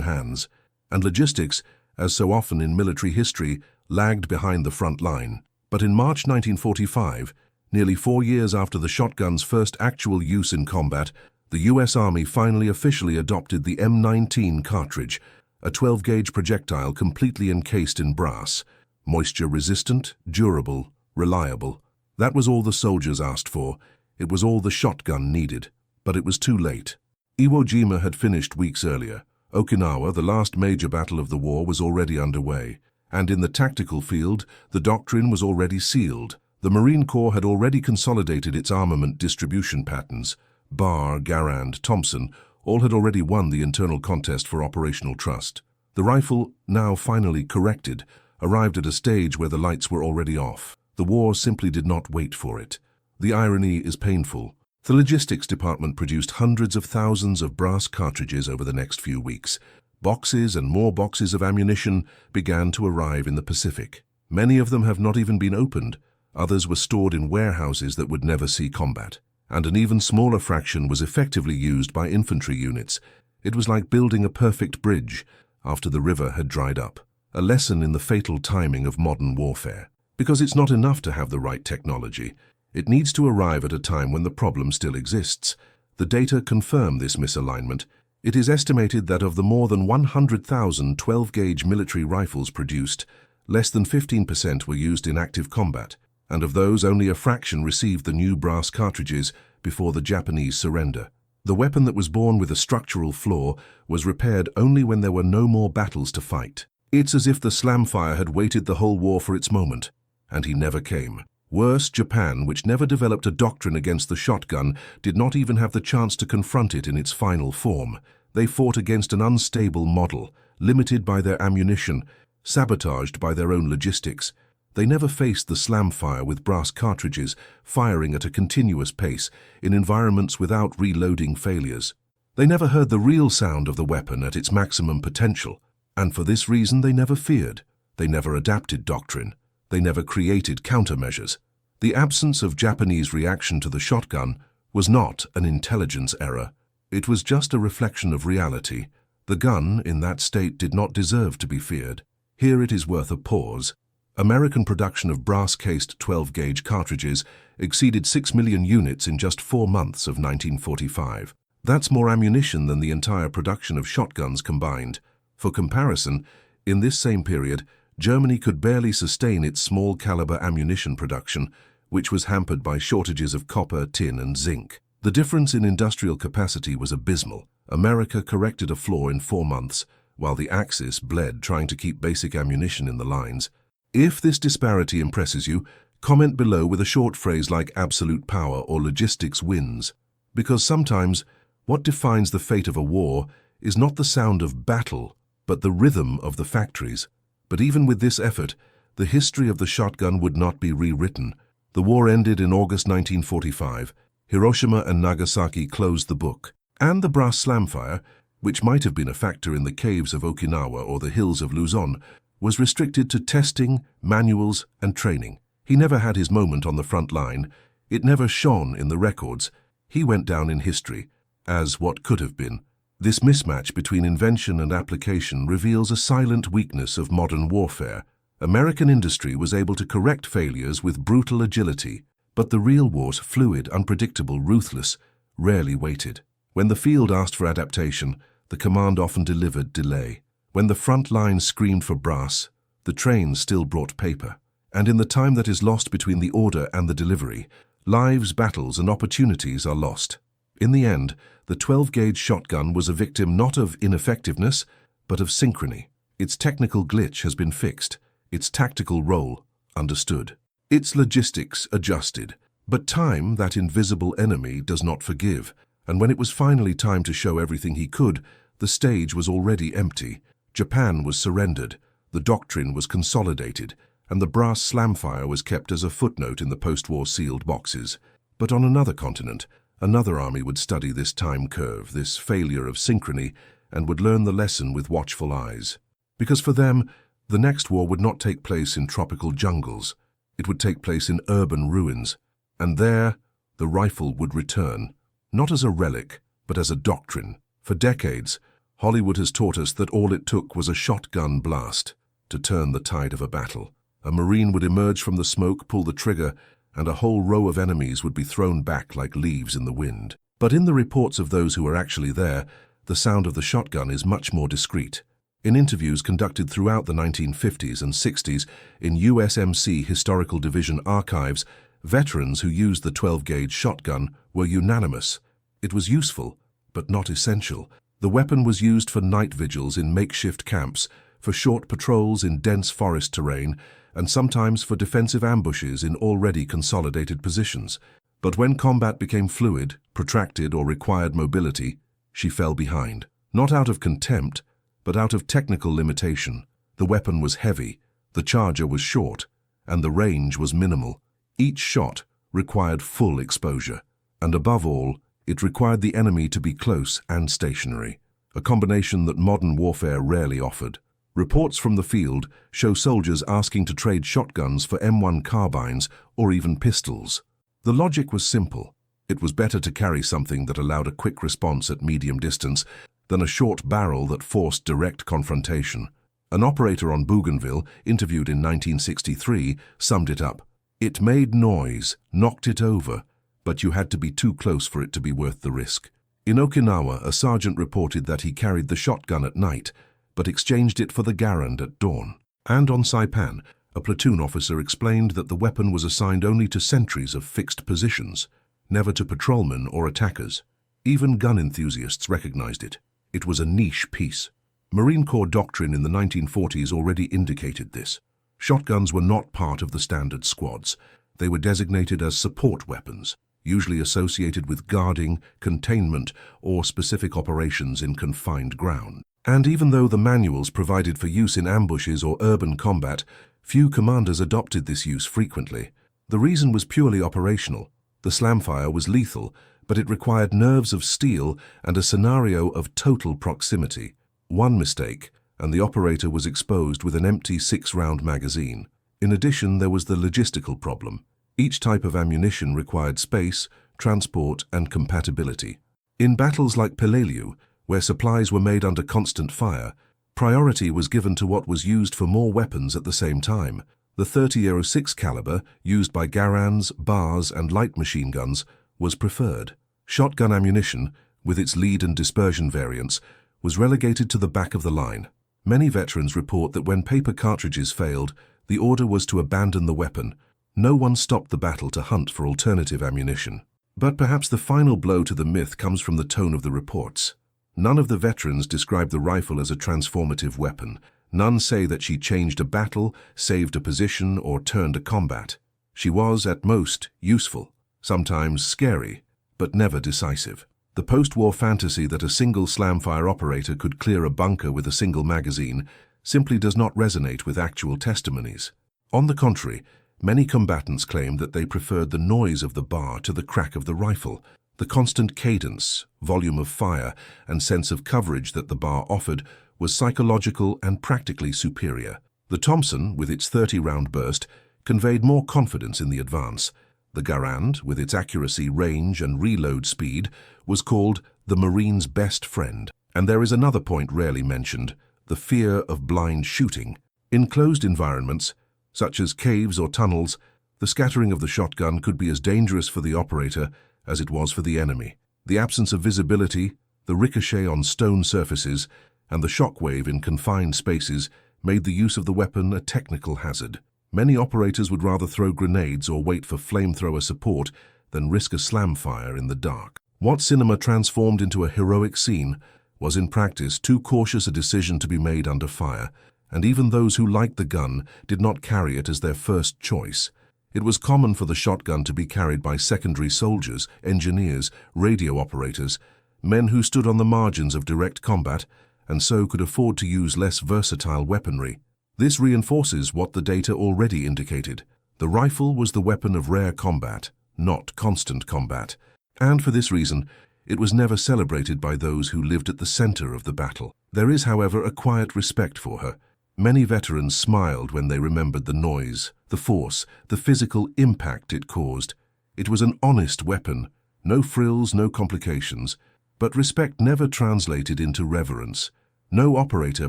hands, and logistics, as so often in military history, lagged behind the front line. But in March 1945, nearly 4 years after the shotgun's first actual use in combat, the U.S. Army finally officially adopted the M19 cartridge, a 12-gauge projectile completely encased in brass, moisture-resistant, durable, reliable. That was all the soldiers asked for. It was all the shotgun needed. But it was too late. Iwo Jima had finished weeks earlier. Okinawa, the last major battle of the war, was already underway. And in the tactical field, the doctrine was already sealed. The Marine Corps had already consolidated its armament distribution patterns. Barr, Garand, Thompson all had already won the internal contest for operational trust. The rifle, now finally corrected, arrived at a stage where the lights were already off. The war simply did not wait for it. The irony is painful. The logistics department produced hundreds of thousands of brass cartridges over the next few weeks. Boxes and more boxes of ammunition began to arrive in the Pacific. Many of them have not even been opened. Others were stored in warehouses that would never see combat. And an even smaller fraction was effectively used by infantry units. It was like building a perfect bridge after the river had dried up. A lesson in the fatal timing of modern warfare. Because it's not enough to have the right technology. It needs to arrive at a time when the problem still exists. The data confirm this misalignment. It is estimated that of the more than 100,000 12-gauge military rifles produced, less than 15% were used in active combat, and of those only a fraction received the new brass cartridges before the Japanese surrender. The weapon that was born with a structural flaw was repaired only when there were no more battles to fight. It's as if the slamfire had waited the whole war for its moment, and he never came. Worse, Japan, which never developed a doctrine against the shotgun, did not even have the chance to confront it in its final form. They fought against an unstable model, limited by their ammunition, sabotaged by their own logistics. They never faced the slamfire with brass cartridges, firing at a continuous pace, in environments without reloading failures. They never heard the real sound of the weapon at its maximum potential, and for this reason they never feared. They never adapted doctrine. They never created countermeasures. The absence of Japanese reaction to the shotgun was not an intelligence error. It was just a reflection of reality. The gun, in that state, did not deserve to be feared. Here it is worth a pause. American production of brass-cased 12-gauge cartridges exceeded 6 million units in just 4 months of 1945. That's more ammunition than the entire production of shotguns combined. For comparison, in this same period, Germany could barely sustain its small-caliber ammunition production, which was hampered by shortages of copper, tin, and zinc. The difference in industrial capacity was abysmal. America corrected a flaw in 4 months, while the Axis bled trying to keep basic ammunition in the lines. If this disparity impresses you, comment below with a short phrase like absolute power or logistics wins. Because sometimes, what defines the fate of a war is not the sound of battle, but the rhythm of the factories. But even with this effort, the history of the shotgun would not be rewritten. The war ended in August 1945. Hiroshima and Nagasaki closed the book. And the brass slamfire, which might have been a factor in the caves of Okinawa or the hills of Luzon, was restricted to testing, manuals, and training. He never had his moment on the front line. It never shone in the records. He went down in history as what could have been. This mismatch between invention and application reveals a silent weakness of modern warfare. American industry was able to correct failures with brutal agility, but the real war's fluid, unpredictable, ruthless, rarely waited. When the field asked for adaptation, the command often delivered delay. When the front line screamed for brass, the trains still brought paper. And in the time that is lost between the order and the delivery, lives, battles, and opportunities are lost. In the end, the 12-gauge shotgun was a victim not of ineffectiveness, but of synchrony. Its technical glitch has been fixed, its tactical role understood, its logistics adjusted. But time, that invisible enemy, does not forgive, and when it was finally time to show everything he could, the stage was already empty. Japan was surrendered, the doctrine was consolidated, and the brass slamfire was kept as a footnote in the post-war sealed boxes. But on another continent, another army would study this time curve, this failure of synchrony, and would learn the lesson with watchful eyes. Because for them, the next war would not take place in tropical jungles. It would take place in urban ruins. And there, the rifle would return, not as a relic, but as a doctrine. For decades, Hollywood has taught us that all it took was a shotgun blast to turn the tide of a battle. A Marine would emerge from the smoke, pull the trigger, and a whole row of enemies would be thrown back like leaves in the wind. But in the reports of those who were actually there, the sound of the shotgun is much more discreet. In interviews conducted throughout the 1950s and 60s in USMC Historical Division archives, veterans who used the 12-gauge shotgun were unanimous. It was useful, but not essential. The weapon was used for night vigils in makeshift camps, for short patrols in dense forest terrain, and sometimes for defensive ambushes in already consolidated positions. But when combat became fluid, protracted, or required mobility, she fell behind. Not out of contempt, but out of technical limitation. The weapon was heavy, the charger was short, and the range was minimal. Each shot required full exposure, and above all, it required the enemy to be close and stationary, a combination that modern warfare rarely offered. Reports from the field show soldiers asking to trade shotguns for M1 carbines or even pistols. The logic was simple. It was better to carry something that allowed a quick response at medium distance than a short barrel that forced direct confrontation. An operator on Bougainville, interviewed in 1963, summed it up. It made noise, knocked it over, but you had to be too close for it to be worth the risk. In Okinawa, a sergeant reported that he carried the shotgun at night, but exchanged it for the Garand at dawn. And on Saipan, a platoon officer explained that the weapon was assigned only to sentries of fixed positions, never to patrolmen or attackers. Even gun enthusiasts recognized it. It was a niche piece. Marine Corps doctrine in the 1940s already indicated this. Shotguns were not part of the standard squads. They were designated as support weapons, usually associated with guarding, containment, or specific operations in confined ground. And even though the manuals provided for use in ambushes or urban combat, few commanders adopted this use frequently. The reason was purely operational. The slamfire was lethal, but it required nerves of steel and a scenario of total proximity. One mistake, and the operator was exposed with an empty 6-round magazine. In addition, there was the logistical problem. Each type of ammunition required space, transport, and compatibility. In battles like Peleliu, where supplies were made under constant fire, priority was given to what was used for more weapons at the same time. The 30-06 caliber, used by Garands, bars, and light machine guns, was preferred. Shotgun ammunition, with its lead and dispersion variants, was relegated to the back of the line. Many veterans report that when paper cartridges failed, the order was to abandon the weapon. No one stopped the battle to hunt for alternative ammunition. But perhaps the final blow to the myth comes from the tone of the reports. None of the veterans describe the rifle as a transformative weapon. None say that she changed a battle, saved a position, or turned a combat. She was, at most, useful, sometimes scary, but never decisive. The post-war fantasy that a single slamfire operator could clear a bunker with a single magazine simply does not resonate with actual testimonies. On the contrary, many combatants claimed that they preferred the noise of the bar to the crack of the rifle. The constant cadence, volume of fire, and sense of coverage that the bar offered was psychological and practically superior. The Thompson, with its 30-round burst, conveyed more confidence in the advance. The Garand, with its accuracy, range, and reload speed, was called the Marine's best friend. And there is another point rarely mentioned, the fear of blind shooting. In closed environments, such as caves or tunnels, the scattering of the shotgun could be as dangerous for the operator as it was for the enemy. The absence of visibility, the ricochet on stone surfaces, and the shockwave in confined spaces made the use of the weapon a technical hazard. Many operators would rather throw grenades or wait for flamethrower support than risk a slamfire in the dark. What cinema transformed into a heroic scene was in practice too cautious a decision to be made under fire, and even those who liked the gun did not carry it as their first choice. It was common for the shotgun to be carried by secondary soldiers, engineers, radio operators, men who stood on the margins of direct combat and so could afford to use less versatile weaponry. This reinforces what the data already indicated. The rifle was the weapon of rare combat, not constant combat. And for this reason, it was never celebrated by those who lived at the center of the battle. There is, however, a quiet respect for her. Many veterans smiled when they remembered the noise, the force, the physical impact it caused. It was an honest weapon, no frills, no complications, but respect never translated into reverence. No operator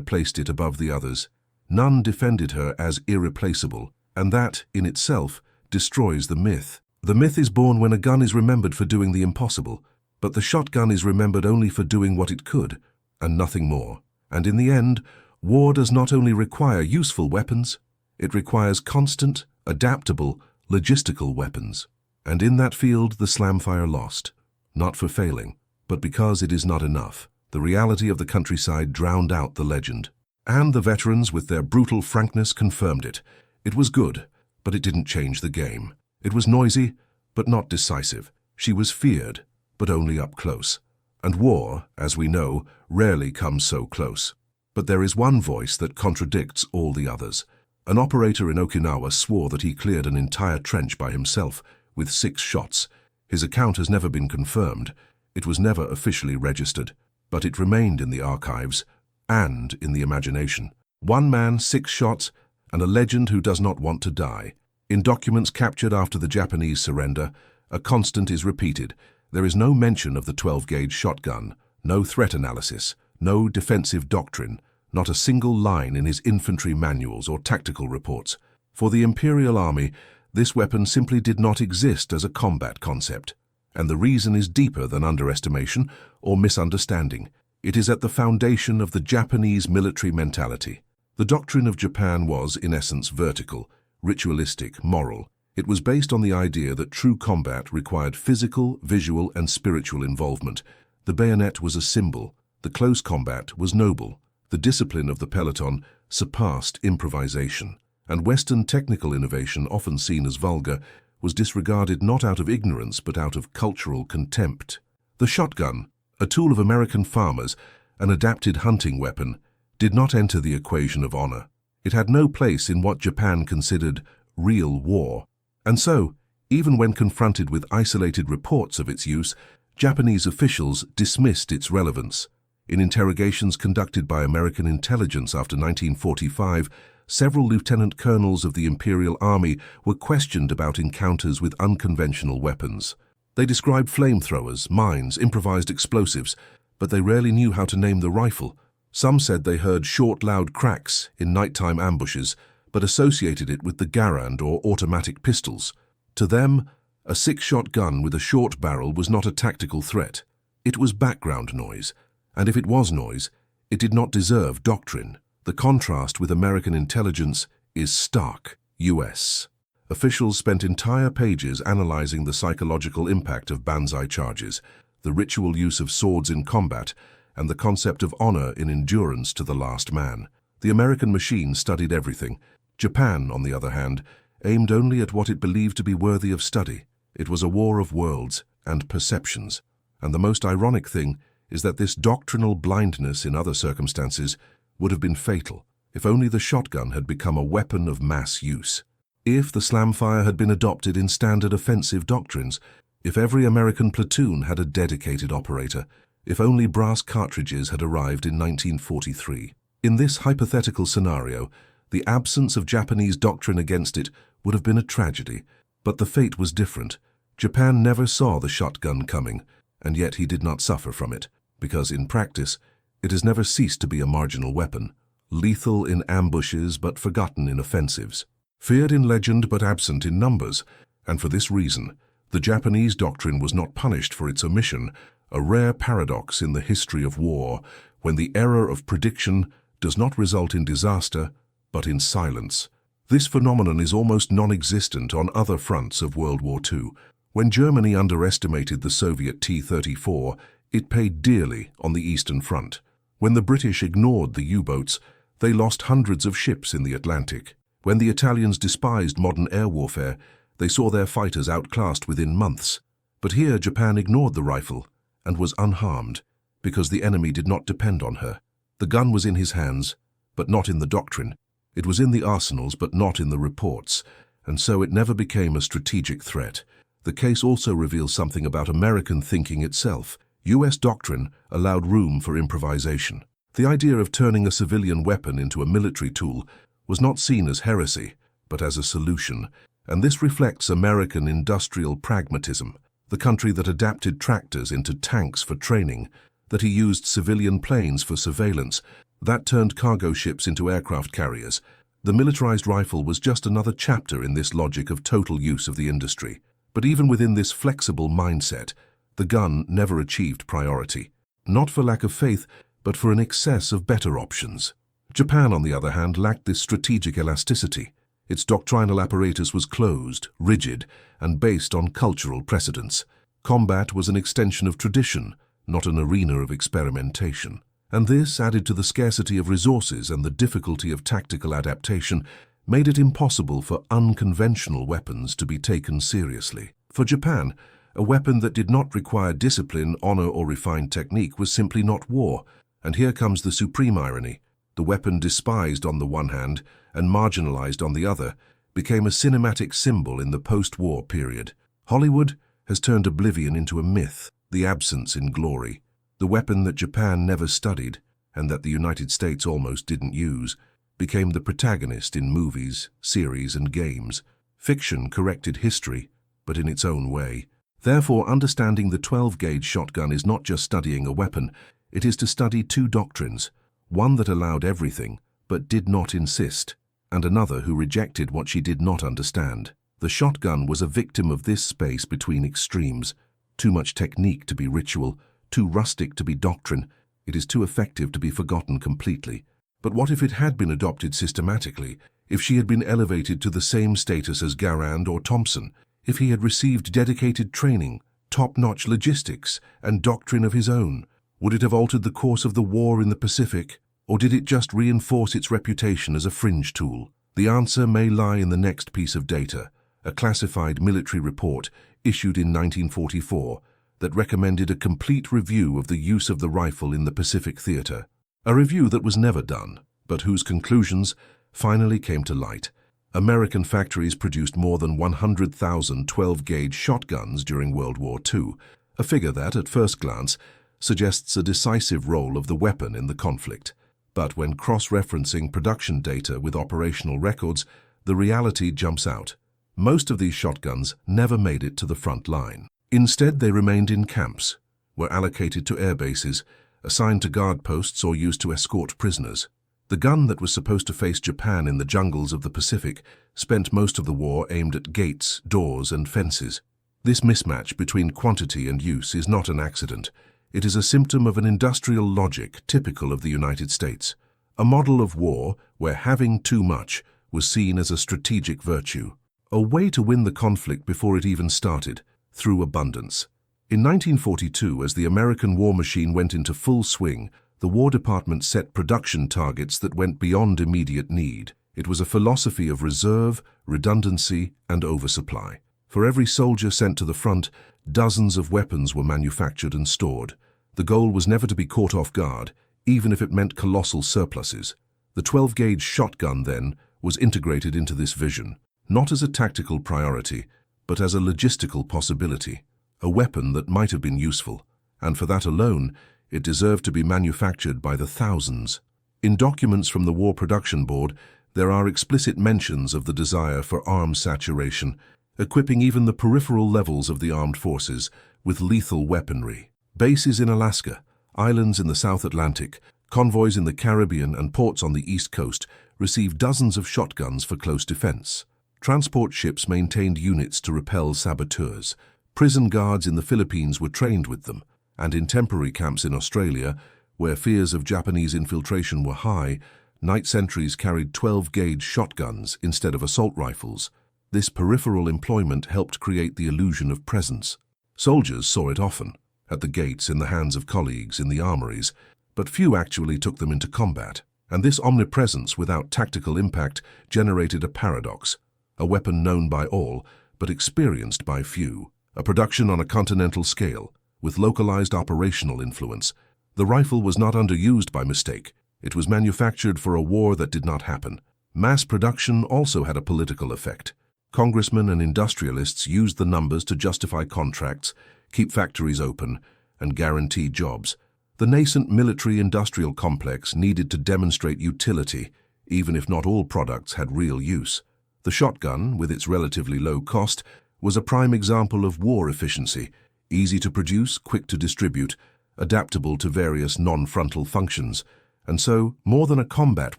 placed it above the others. None defended her as irreplaceable, and that, in itself, destroys the myth. The myth is born when a gun is remembered for doing the impossible, but the shotgun is remembered only for doing what it could, and nothing more. And in the end, war does not only require useful weapons, it requires constant, adaptable, logistical weapons. And in that field, the Slamfire lost, not for failing, but because it is not enough. The reality of the countryside drowned out the legend. And the veterans, with their brutal frankness, confirmed it. It was good, but it didn't change the game. It was noisy, but not decisive. She was feared, but only up close. And war, as we know, rarely comes so close. But there is one voice that contradicts all the others. An operator in Okinawa swore that he cleared an entire trench by himself, with 6 shots. His account has never been confirmed. It was never officially registered, but it remained in the archives and in the imagination. 1 man, 6 shots, and a legend who does not want to die. In documents captured after the Japanese surrender, a constant is repeated. There is no mention of the 12-gauge shotgun, no threat analysis, no defensive doctrine, not a single line in his infantry manuals or tactical reports. For the Imperial Army, this weapon simply did not exist as a combat concept. And the reason is deeper than underestimation or misunderstanding. It is at the foundation of the Japanese military mentality. The doctrine of Japan was, in essence, vertical, ritualistic, moral. It was based on the idea that true combat required physical, visual, and spiritual involvement. The bayonet was a symbol. The close combat was noble. The discipline of the peloton surpassed improvisation. And Western technical innovation, often seen as vulgar, was disregarded not out of ignorance but out of cultural contempt. The shotgun, a tool of American farmers, an adapted hunting weapon, did not enter the equation of honor. It had no place in what Japan considered real war. And so, even when confronted with isolated reports of its use, Japanese officials dismissed its relevance. In interrogations conducted by American intelligence after 1945, several lieutenant colonels of the Imperial Army were questioned about encounters with unconventional weapons. They described flamethrowers, mines, improvised explosives, but they rarely knew how to name the rifle. Some said they heard short, loud cracks in nighttime ambushes, but associated it with the Garand or automatic pistols. To them, a 6-shot gun with a short barrel was not a tactical threat. It was background noise, and if it was noise, it did not deserve doctrine. The contrast with American intelligence is stark. US. Officials spent entire pages analyzing the psychological impact of banzai charges, the ritual use of swords in combat, and the concept of honor in endurance to the last man. The American machine studied everything. Japan, on the other hand, aimed only at what it believed to be worthy of study. It was a war of worlds and perceptions. And the most ironic thing is that this doctrinal blindness in other circumstances would have been fatal if only the shotgun had become a weapon of mass use. If the Slamfire had been adopted in standard offensive doctrines, if every American platoon had a dedicated operator, if only brass cartridges had arrived in 1943. In this hypothetical scenario, the absence of Japanese doctrine against it would have been a tragedy, but the fate was different. Japan never saw the shotgun coming, and yet he did not suffer from it, because in practice, it has never ceased to be a marginal weapon, lethal in ambushes but forgotten in offensives, feared in legend but absent in numbers, and for this reason, the Japanese doctrine was not punished for its omission, a rare paradox in the history of war, when the error of prediction does not result in disaster, but in silence. This phenomenon is almost non-existent on other fronts of World War II. When Germany underestimated the Soviet T-34, it paid dearly on the Eastern Front. When the British ignored the U-boats, they lost hundreds of ships in the Atlantic. When the Italians despised modern air warfare, they saw their fighters outclassed within months. But here Japan ignored the rifle and was unharmed, because the enemy did not depend on her. The gun was in his hands, but not in the doctrine. It was in the arsenals, but not in the reports, and so it never became a strategic threat. The case also reveals something about American thinking itself. US doctrine allowed room for improvisation. The idea of turning a civilian weapon into a military tool was not seen as heresy, but as a solution, and this reflects American industrial pragmatism. The country that adapted tractors into tanks for training, that he used civilian planes for surveillance, that turned cargo ships into aircraft carriers. The militarized rifle was just another chapter in this logic of total use of the industry. But even within this flexible mindset, the gun never achieved priority. Not for lack of faith, but for an excess of better options. Japan, on the other hand, lacked this strategic elasticity. Its doctrinal apparatus was closed, rigid, and based on cultural precedents. Combat was an extension of tradition, not an arena of experimentation. And this, added to the scarcity of resources and the difficulty of tactical adaptation, made it impossible for unconventional weapons to be taken seriously. For Japan, a weapon that did not require discipline, honor, or refined technique was simply not war. And here comes the supreme irony. The weapon, despised on the one hand and marginalized on the other, became a cinematic symbol in the post-war period. Hollywood has turned oblivion into a myth, the absence in glory. The weapon that Japan never studied, and that the United States almost didn't use, became the protagonist in movies, series, and games. Fiction corrected history, but in its own way. Therefore, understanding the 12-gauge shotgun is not just studying a weapon, it is to study two doctrines, one that allowed everything, but did not insist, and another who rejected what she did not understand. The shotgun was a victim of this space between extremes. Too much technique to be ritual, too rustic to be doctrine. It is too effective to be forgotten completely. But what if it had been adopted systematically? If she had been elevated to the same status as Garand or Thompson? If he had received dedicated training, top-notch logistics, and doctrine of his own? Would it have altered the course of the war in the Pacific? Or did it just reinforce its reputation as a fringe tool? The answer may lie in the next piece of data, a classified military report issued in 1944 that recommended a complete review of the use of the rifle in the Pacific theater. A review that was never done, but whose conclusions finally came to light. American factories produced more than 100,000 12-gauge shotguns during World War II, a figure that, at first glance, suggests a decisive role of the weapon in the conflict. But when cross-referencing production data with operational records, the reality jumps out. Most of these shotguns never made it to the front line. Instead, they remained in camps, were allocated to air bases, assigned to guard posts, or used to escort prisoners. The gun that was supposed to face Japan in the jungles of the Pacific spent most of the war aimed at gates, doors, and fences. This mismatch between quantity and use is not an accident. It is a symptom of an industrial logic typical of the United States, a model of war where having too much was seen as a strategic virtue, a way to win the conflict before it even started, through abundance. In 1942, as the American war machine went into full swing, the War Department set production targets that went beyond immediate need. It was a philosophy of reserve, redundancy, and oversupply. For every soldier sent to the front, dozens of weapons were manufactured and stored. The goal was never to be caught off guard, even if it meant colossal surpluses. The 12-gauge shotgun, then, was integrated into this vision, not as a tactical priority, but as a logistical possibility, a weapon that might have been useful, and for that alone, it deserved to be manufactured by the thousands. In documents from the War Production Board, there are explicit mentions of the desire for arms saturation, equipping even the peripheral levels of the armed forces with lethal weaponry. Bases in Alaska, islands in the South Atlantic, convoys in the Caribbean, and ports on the East Coast received dozens of shotguns for close defense. Transport ships maintained units to repel saboteurs. Prison guards in the Philippines were trained with them, and in temporary camps in Australia, where fears of Japanese infiltration were high, night sentries carried 12-gauge shotguns instead of assault rifles. This peripheral employment helped create the illusion of presence. Soldiers saw it often, at the gates, in the hands of colleagues, in the armories, but few actually took them into combat. And this omnipresence without tactical impact generated a paradox, a weapon known by all, but experienced by few, a production on a continental scale, with localized operational influence. The rifle was not underused by mistake. It was manufactured for a war that did not happen. Mass production also had a political effect. Congressmen and industrialists used the numbers to justify contracts, keep factories open, and guarantee jobs. The nascent military-industrial complex needed to demonstrate utility, even if not all products had real use. The shotgun, with its relatively low cost, was a prime example of war efficiency, easy to produce, quick to distribute, adaptable to various non-frontal functions, and so, more than a combat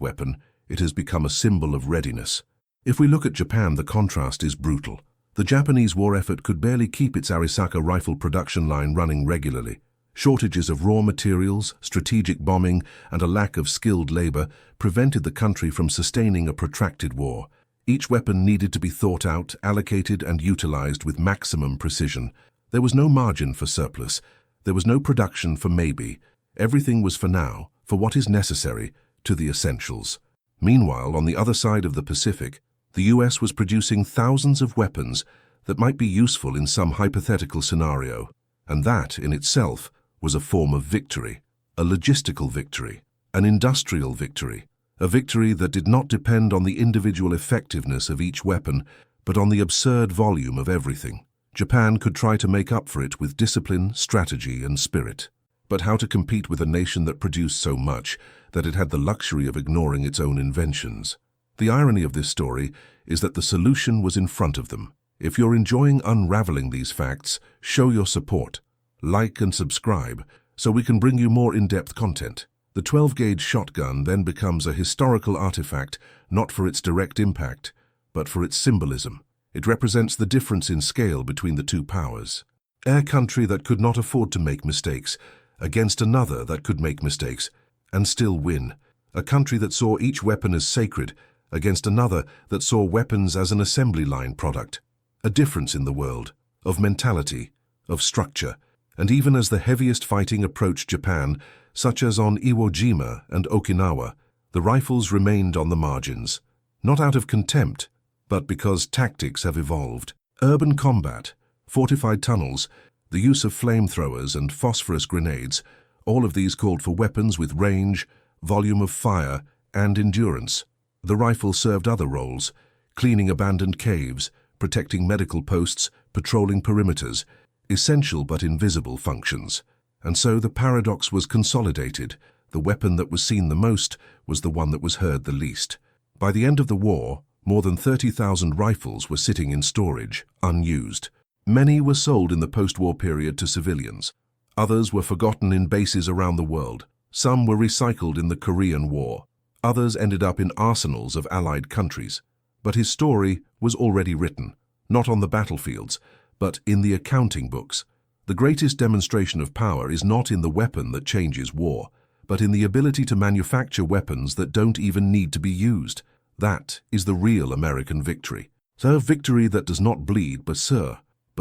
weapon, it has become a symbol of readiness. If we look at Japan, the contrast is brutal. The Japanese war effort could barely keep its Arisaka rifle production line running regularly. Shortages of raw materials, strategic bombing, and a lack of skilled labor prevented the country from sustaining a protracted war. Each weapon needed to be thought out, allocated, and utilized with maximum precision. There was no margin for surplus. There was no production for maybe. Everything was for now, for what is necessary, to the essentials. Meanwhile, on the other side of the Pacific, the US was producing thousands of weapons that might be useful in some hypothetical scenario. And that, in itself, was a form of victory, a logistical victory, an industrial victory, a victory that did not depend on the individual effectiveness of each weapon, but on the absurd volume of everything. Japan could try to make up for it with discipline, strategy, and spirit. But how to compete with a nation that produced so much that it had the luxury of ignoring its own inventions? The irony of this story is that the solution was in front of them. If you're enjoying unraveling these facts, show your support. Like and subscribe so we can bring you more in-depth content. The 12-gauge shotgun then becomes a historical artifact not for its direct impact, but for its symbolism. It represents the difference in scale between the two powers. A country that could not afford to make mistakes against another that could make mistakes and still win. A country that saw each weapon as sacred against another that saw weapons as an assembly line product. A difference in the world, of mentality, of structure, and even as the heaviest fighting approached Japan, such as on Iwo Jima and Okinawa, the rifles remained on the margins, not out of contempt, but because tactics have evolved. Urban combat, fortified tunnels, the use of flamethrowers and phosphorus grenades, all of these called for weapons with range, volume of fire, and endurance. The rifle served other roles, cleaning abandoned caves, protecting medical posts, patrolling perimeters, essential but invisible functions. And so the paradox was consolidated. The weapon that was seen the most was the one that was heard the least. By the end of the war, more than 30,000 rifles were sitting in storage, unused. Many were sold in the post-war period to civilians. Others were forgotten in bases around the world. Some were recycled in the Korean War. Others ended up in arsenals of allied countries. But his story was already written, not on the battlefields, but in the accounting books. The greatest demonstration of power is not in the weapon that changes war, but in the ability to manufacture weapons that don't even need to be used. That is the real American victory. So a victory that does not bleed but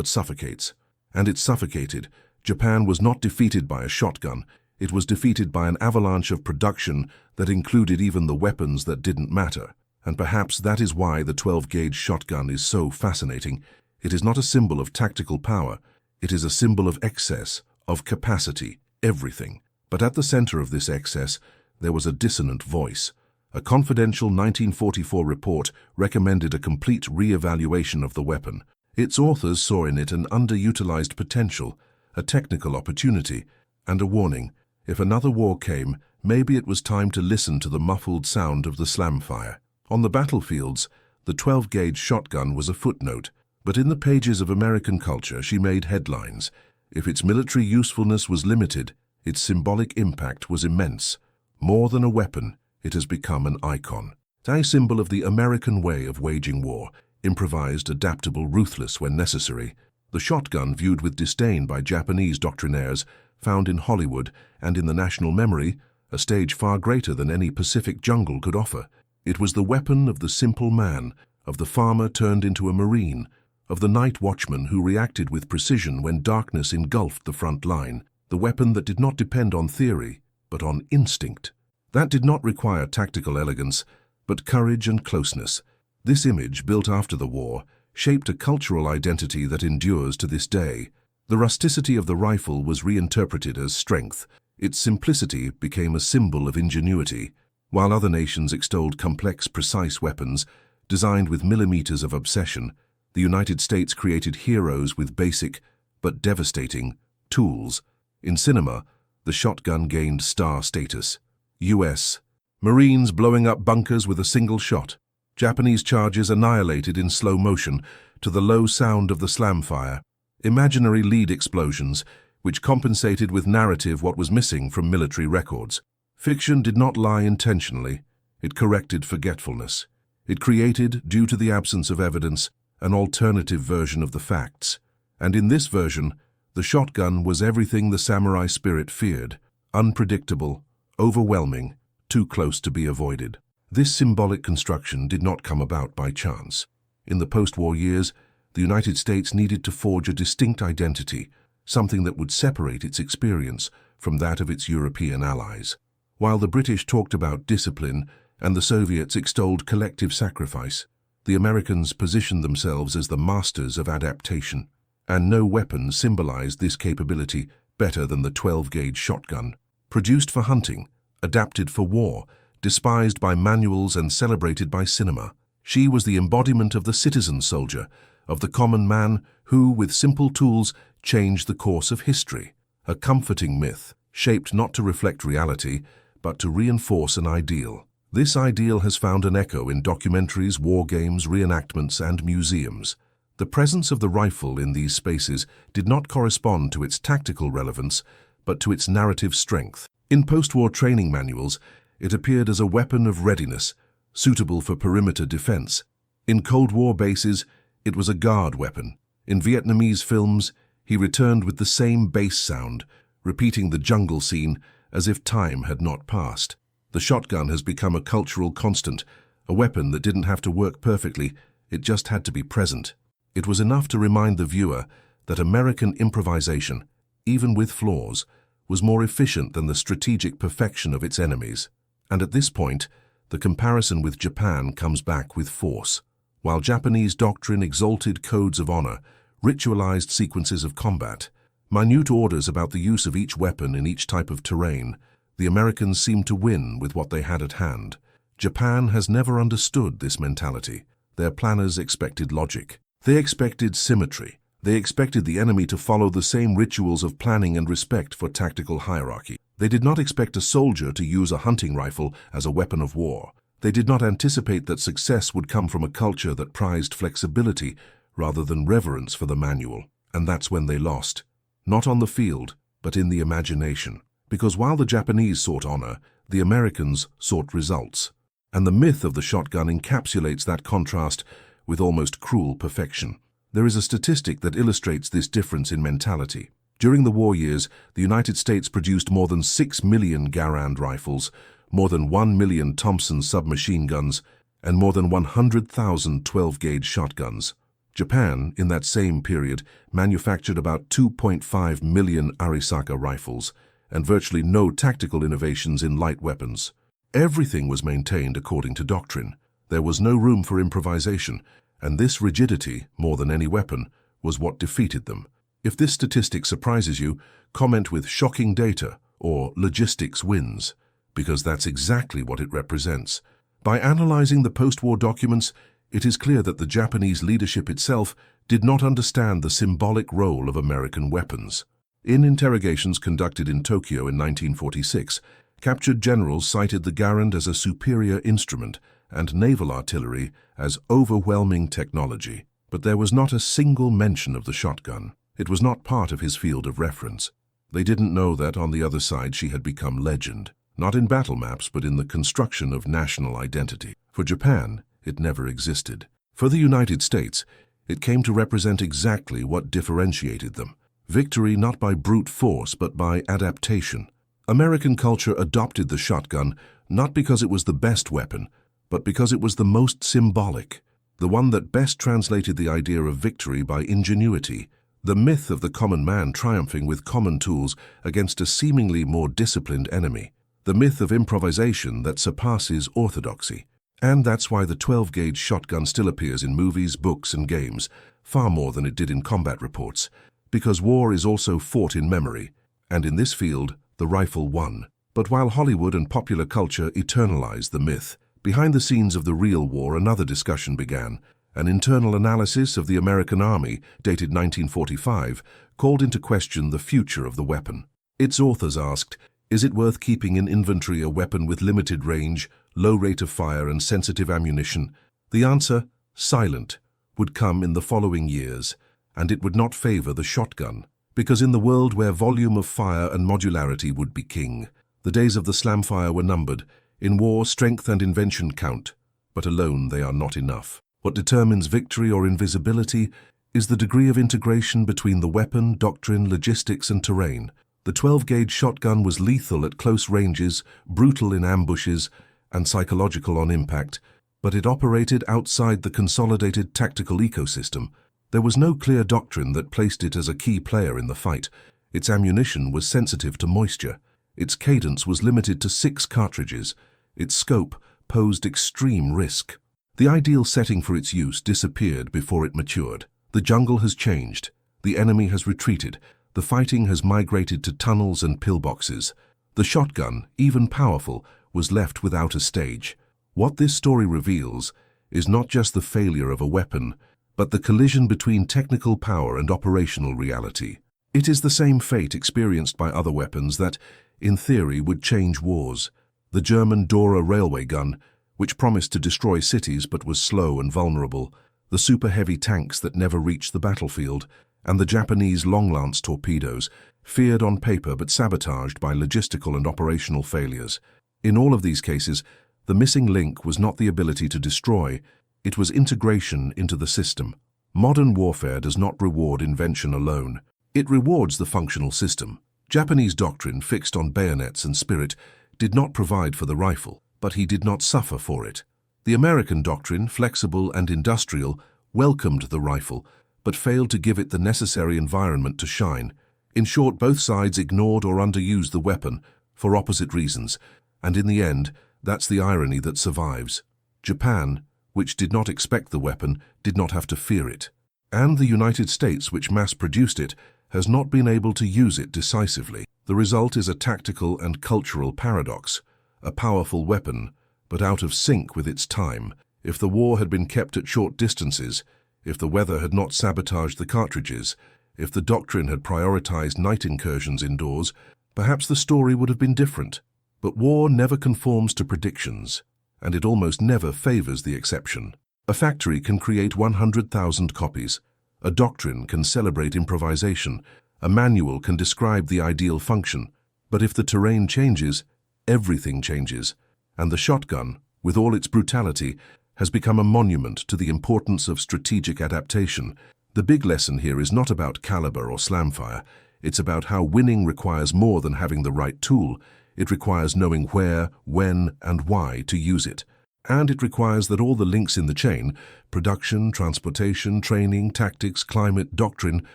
suffocates. And it suffocated. Japan was not defeated by a shotgun. It was defeated by an avalanche of production that included even the weapons that didn't matter. And perhaps that is why the 12-gauge shotgun is so fascinating. It is not a symbol of tactical power. It is a symbol of excess, of capacity, everything. But at the center of this excess, there was a dissonant voice. A confidential 1944 report recommended a complete re-evaluation of the weapon. Its authors saw in it an underutilized potential, a technical opportunity, and a warning. If another war came, maybe it was time to listen to the muffled sound of the slam fire. On the battlefields, the 12-gauge shotgun was a footnote, but in the pages of American culture she made headlines. If its military usefulness was limited, its symbolic impact was immense. More than a weapon, it has become an icon. A symbol of the American way of waging war, improvised, adaptable, ruthless when necessary. The shotgun viewed with disdain by Japanese doctrinaires, found in Hollywood and in the national memory, a stage far greater than any Pacific jungle could offer. It was the weapon of the simple man, of the farmer turned into a marine, of the night watchman who reacted with precision when darkness engulfed the front line, the weapon that did not depend on theory, but on instinct. That did not require tactical elegance, but courage and closeness. This image, built after the war, shaped a cultural identity that endures to this day. The rusticity of the rifle was reinterpreted as strength. Its simplicity became a symbol of ingenuity. While other nations extolled complex, precise weapons, Designed with millimeters of obsession, the United States created heroes with basic, but devastating, tools. In cinema, the shotgun gained star status. U.S. Marines blowing up bunkers with a single shot. Japanese charges annihilated in slow motion to the low sound of the slam fire. Imaginary lead explosions, which compensated with narrative what was missing from military records. Fiction did not lie intentionally. It corrected forgetfulness. It created, due to the absence of evidence, an alternative version of the facts. And in this version, the shotgun was everything the samurai spirit feared: unpredictable, overwhelming, too close to be avoided. This symbolic construction did not come about by chance. In the post-war years, the United States needed to forge a distinct identity, something that would separate its experience from that of its European allies. While the British talked about discipline and the Soviets extolled collective sacrifice, the Americans positioned themselves as the masters of adaptation, and no weapon symbolized this capability better than the 12-gauge shotgun. Produced for hunting, adapted for war, despised by manuals and celebrated by cinema, she was the embodiment of the citizen soldier, of the common man who, with simple tools, changed the course of history. A comforting myth, shaped not to reflect reality, but to reinforce an ideal. This ideal has found an echo in documentaries, war games, reenactments, and museums. The presence of the rifle in these spaces did not correspond to its tactical relevance, but to its narrative strength. In post-war training manuals, it appeared as a weapon of readiness, suitable for perimeter defense. In Cold War bases, it was a guard weapon. In Vietnamese films, he returned with the same bass sound, repeating the jungle scene as if time had not passed. The shotgun has become a cultural constant, a weapon that didn't have to work perfectly, it just had to be present. It was enough to remind the viewer that American improvisation, even with flaws, was more efficient than the strategic perfection of its enemies. And at this point, the comparison with Japan comes back with force. While Japanese doctrine exalted codes of honor, ritualized sequences of combat, minute orders about the use of each weapon in each type of terrain, the Americans seemed to win with what they had at hand. Japan has never understood this mentality. Their planners expected logic. They expected symmetry. They expected the enemy to follow the same rituals of planning and respect for tactical hierarchy. They did not expect a soldier to use a hunting rifle as a weapon of war. They did not anticipate that success would come from a culture that prized flexibility rather than reverence for the manual. And that's when they lost. Not on the field, but in the imagination. Because while the Japanese sought honor, the Americans sought results. And the myth of the shotgun encapsulates that contrast with almost cruel perfection. There is a statistic that illustrates this difference in mentality. During the war years, the United States produced more than 6 million Garand rifles, more than 1 million Thompson submachine guns, and more than 100,000 12-gauge shotguns. Japan, in that same period, manufactured about 2.5 million Arisaka rifles, and virtually no tactical innovations in light weapons. Everything was maintained according to doctrine. There was no room for improvisation, and this rigidity, more than any weapon, was what defeated them. If this statistic surprises you, comment with "shocking data" or "logistics wins," because that's exactly what it represents. By analyzing the post-war documents, it is clear that the Japanese leadership itself did not understand the symbolic role of American weapons. In interrogations conducted in Tokyo in 1946, captured generals cited the Garand as a superior instrument and naval artillery as overwhelming technology. But there was not a single mention of the shotgun. It was not part of his field of reference. They didn't know that on the other side she had become legend, not in battle maps but in the construction of national identity. For Japan, it never existed. For the United States, it came to represent exactly what differentiated them. Victory not by brute force but by adaptation. American culture adopted the shotgun not because it was the best weapon, but because it was the most symbolic, the one that best translated the idea of victory by ingenuity, the myth of the common man triumphing with common tools against a seemingly more disciplined enemy, the myth of improvisation that surpasses orthodoxy. And that's why the 12-gauge shotgun still appears in movies, books, and games, far more than it did in combat reports, because war is also fought in memory, and in this field, the rifle won. But while Hollywood and popular culture eternalize the myth, Behind the scenes of the real war, another discussion began. An internal analysis of the American Army, dated 1945, called into question the future of the weapon. Its authors asked, is it worth keeping in inventory a weapon with limited range, low rate of fire and sensitive ammunition? The answer, silent, would come in the following years, and it would not favor the shotgun, because in the world where volume of fire and modularity would be king, the days of the slamfire were numbered. In war, strength and invention count, but alone they are not enough. What determines victory or invisibility is the degree of integration between the weapon, doctrine, logistics, and terrain. The 12-gauge shotgun was lethal at close ranges, brutal in ambushes, and psychological on impact, but it operated outside the consolidated tactical ecosystem. There was no clear doctrine that placed it as a key player in the fight. Its ammunition was sensitive to moisture. Its cadence was limited to 6 cartridges. Its scope posed extreme risk. The ideal setting for its use disappeared before it matured. The jungle has changed. The enemy has retreated. The fighting has migrated to tunnels and pillboxes. The shotgun, even powerful, was left without a stage. What this story reveals is not just the failure of a weapon, but the collision between technical power and operational reality. It is the same fate experienced by other weapons that, in theory, would change wars. The German Dora railway gun, which promised to destroy cities but was slow and vulnerable, the super-heavy tanks that never reached the battlefield, and the Japanese long-lance torpedoes, feared on paper but sabotaged by logistical and operational failures. In all of these cases, the missing link was not the ability to destroy, it was integration into the system. Modern warfare does not reward invention alone. It rewards the functional system. Japanese doctrine, fixed on bayonets and spirit, did not provide for the rifle, but he did not suffer for it. The American doctrine, flexible and industrial, welcomed the rifle, but failed to give it the necessary environment to shine. In short, both sides ignored or underused the weapon for opposite reasons, and in the end, that's the irony that survives. Japan, which did not expect the weapon, did not have to fear it. And the United States, which mass-produced it, has not been able to use it decisively. The result is a tactical and cultural paradox. A powerful weapon, but out of sync with its time. If the war had been kept at short distances, if the weather had not sabotaged the cartridges, if the doctrine had prioritized night incursions indoors, perhaps the story would have been different. But war never conforms to predictions, and it almost never favors the exception. A factory can create 100,000 copies. A doctrine can celebrate improvisation. A manual can describe the ideal function. But if the terrain changes, everything changes. And the shotgun, with all its brutality, has become a monument to the importance of strategic adaptation. The big lesson here is not about caliber or slamfire. It's about how winning requires more than having the right tool. It requires knowing where, when, and why to use it. And it requires that all the links in the chain, production, transportation, training, tactics, climate, doctrine,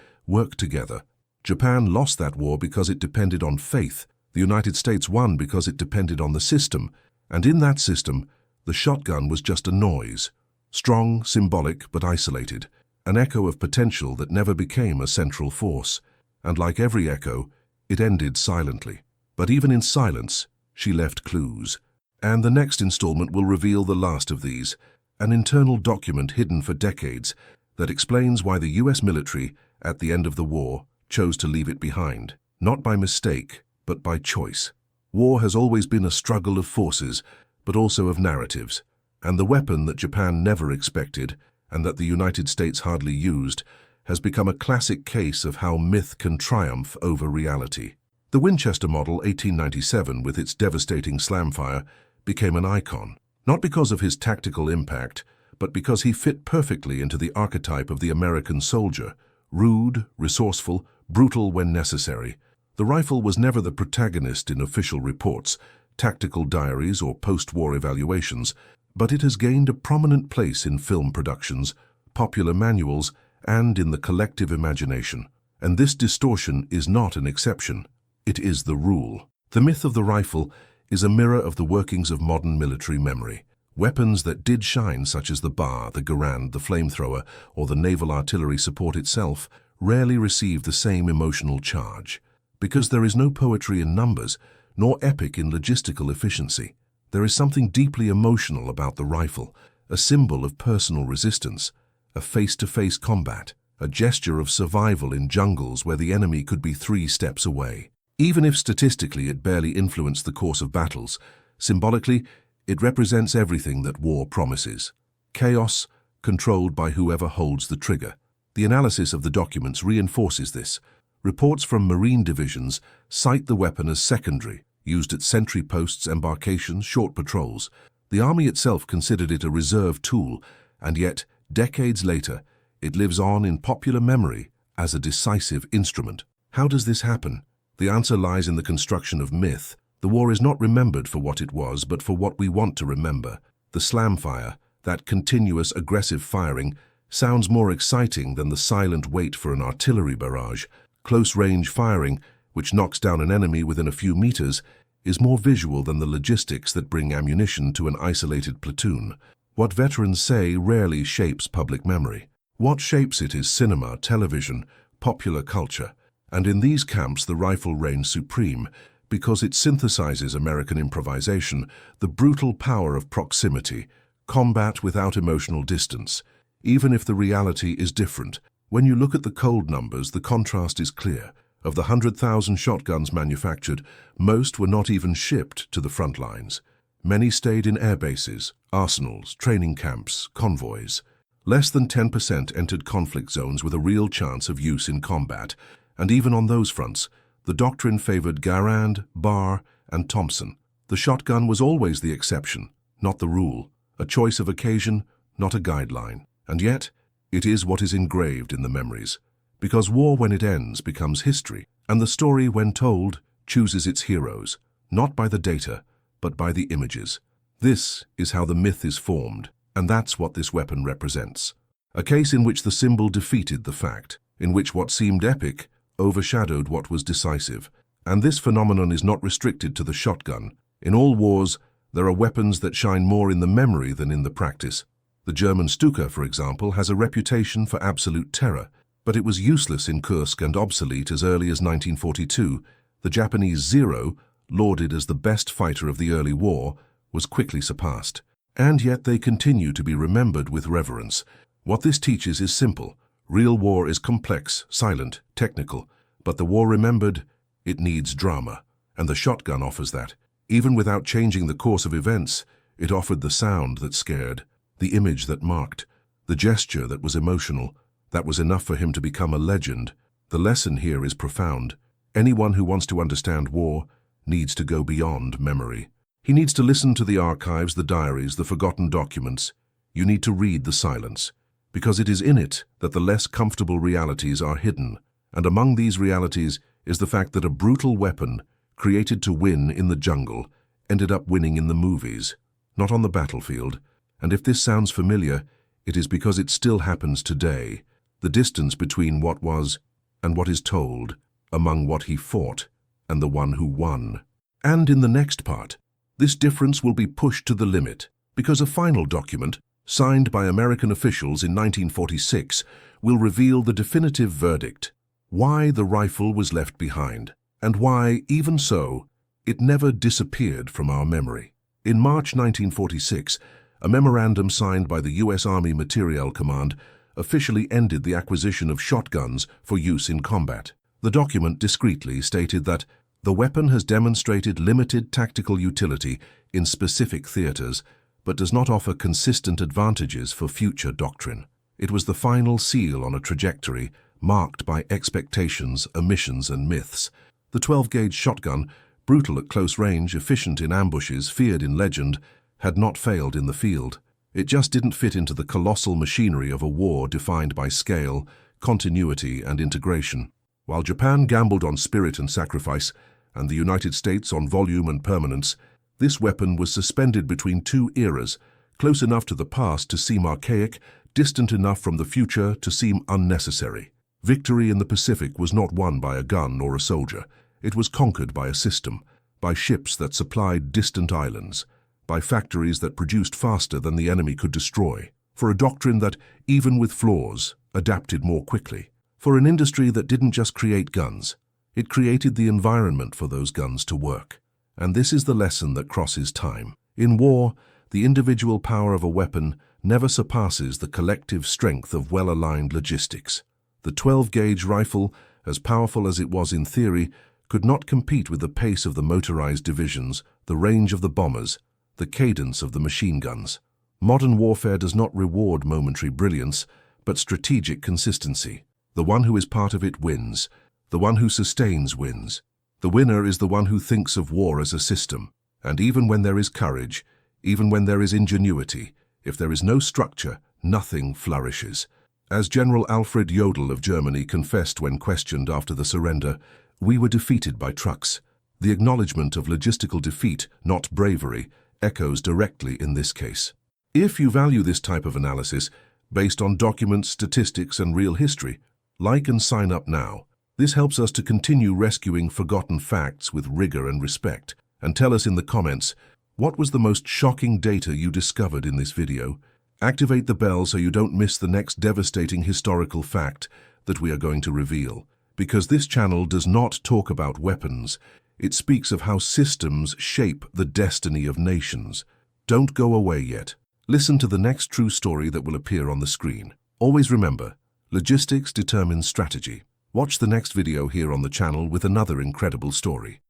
work together. Japan lost that war because it depended on faith. The United States won because it depended on the system. And in that system, the shotgun was just a noise. Strong, symbolic, but isolated. An echo of potential that never became a central force. And like every echo, it ended silently. But even in silence, she left clues. And the next installment will reveal the last of these, an internal document hidden for decades that explains why the US military, at the end of the war, chose to leave it behind. Not by mistake, but by choice. War has always been a struggle of forces, but also of narratives. And the weapon that Japan never expected, and that the United States hardly used, has become a classic case of how myth can triumph over reality. The Winchester Model 1897, with its devastating slamfire, became an icon, not because of his tactical impact, but because he fit perfectly into the archetype of the American soldier, rude, resourceful, brutal when necessary. The rifle was never the protagonist in official reports, tactical diaries, or post-war evaluations, but it has gained a prominent place in film productions, popular manuals, and in the collective imagination. And this distortion is not an exception. It is the rule. The myth of the rifle is a mirror of the workings of modern military memory. Weapons that did shine, such as the bar, the Garand, the flamethrower, or the naval artillery support itself, rarely receive the same emotional charge. Because there is no poetry in numbers, nor epic in logistical efficiency. There is something deeply emotional about the rifle, a symbol of personal resistance, a face-to-face combat, a gesture of survival in jungles where the enemy could be 3 steps away. Even if statistically it barely influenced the course of battles, symbolically, it represents everything that war promises. Chaos, controlled by whoever holds the trigger. The analysis of the documents reinforces this. Reports from Marine divisions cite the weapon as secondary, used at sentry posts, embarkations, short patrols. The army itself considered it a reserve tool, and yet, decades later, it lives on in popular memory as a decisive instrument. How does this happen? The answer lies in the construction of myth. The war is not remembered for what it was, but for what we want to remember. The slam fire, that continuous aggressive firing, sounds more exciting than the silent wait for an artillery barrage. Close-range firing, which knocks down an enemy within a few meters, is more visual than the logistics that bring ammunition to an isolated platoon. What veterans say rarely shapes public memory. What shapes it is cinema, television, popular culture. And in these camps the rifle reigns supreme, because it synthesizes American improvisation, the brutal power of proximity, combat without emotional distance. Even if the reality is different, when you look at the cold numbers, the contrast is clear. Of the 100,000 shotguns manufactured, most were not even shipped to the front lines. Many stayed in air bases, arsenals, training camps, convoys. Less than 10% entered conflict zones with a real chance of use in combat, and even on those fronts, the doctrine favored Garand, Barr, and Thompson. The shotgun was always the exception, not the rule, a choice of occasion, not a guideline. And yet, it is what is engraved in the memories, because war when it ends becomes history, and the story when told chooses its heroes, not by the data, but by the images. This is how the myth is formed, and that's what this weapon represents. A case in which the symbol defeated the fact, in which what seemed epic overshadowed what was decisive. And this phenomenon is not restricted to the shotgun. In all wars, there are weapons that shine more in the memory than in the practice. The German Stuka, for example, has a reputation for absolute terror, but it was useless in Kursk and obsolete as early as 1942. The Japanese Zero, lauded as the best fighter of the early war, was quickly surpassed. And yet they continue to be remembered with reverence. What this teaches is simple. Real war is complex, silent, technical, but the war remembered, it needs drama, and the shotgun offers that. Even without changing the course of events, it offered the sound that scared, the image that marked, the gesture that was emotional. That was enough for him to become a legend. The lesson here is profound. Anyone who wants to understand war needs to go beyond memory. He needs to listen to the archives, the diaries, the forgotten documents. You need to read the silence, because it is in it that the less comfortable realities are hidden. And among these realities is the fact that a brutal weapon, created to win in the jungle, ended up winning in the movies, not on the battlefield. And if this sounds familiar, it is because it still happens today. The distance between what was and what is told, among what he fought and the one who won. And in the next part, this difference will be pushed to the limit, because a final document, signed by American officials in 1946, will reveal the definitive verdict, why the rifle was left behind, and why, even so, it never disappeared from our memory. In March 1946, a memorandum signed by the U.S. Army Materiel Command officially ended the acquisition of shotguns for use in combat. The document discreetly stated that the weapon has demonstrated limited tactical utility in specific theaters, but does not offer consistent advantages for future doctrine. It was the final seal on a trajectory marked by expectations, omissions, and myths. The 12-gauge shotgun, brutal at close range, efficient in ambushes, feared in legend, had not failed in the field. It just didn't fit into the colossal machinery of a war defined by scale, continuity, and integration. While Japan gambled on spirit and sacrifice, and the United States on volume and permanence, this weapon was suspended between two eras, close enough to the past to seem archaic, distant enough from the future to seem unnecessary. Victory in the Pacific was not won by a gun or a soldier. It was conquered by a system, by ships that supplied distant islands, by factories that produced faster than the enemy could destroy, for a doctrine that, even with flaws, adapted more quickly, for an industry that didn't just create guns, it created the environment for those guns to work. And this is the lesson that crosses time. In war, the individual power of a weapon never surpasses the collective strength of well-aligned logistics. The 12-gauge rifle, as powerful as it was in theory, could not compete with the pace of the motorized divisions, the range of the bombers, the cadence of the machine guns. Modern warfare does not reward momentary brilliance, but strategic consistency. The one who is part of it wins. The one who sustains wins. The winner is the one who thinks of war as a system. And even when there is courage, even when there is ingenuity, if there is no structure, nothing flourishes. As General Alfred Jodl of Germany confessed when questioned after the surrender, "We were defeated by trucks." The acknowledgement of logistical defeat, not bravery, echoes directly in this case. If you value this type of analysis, based on documents, statistics, and real history, like and sign up now. This helps us to continue rescuing forgotten facts with rigor and respect. And tell us in the comments, what was the most shocking data you discovered in this video? Activate the bell so you don't miss the next devastating historical fact that we are going to reveal. Because this channel does not talk about weapons, it speaks of how systems shape the destiny of nations. Don't go away yet. Listen to the next true story that will appear on the screen. Always remember, logistics determines strategy. Watch the next video here on the channel with another incredible story.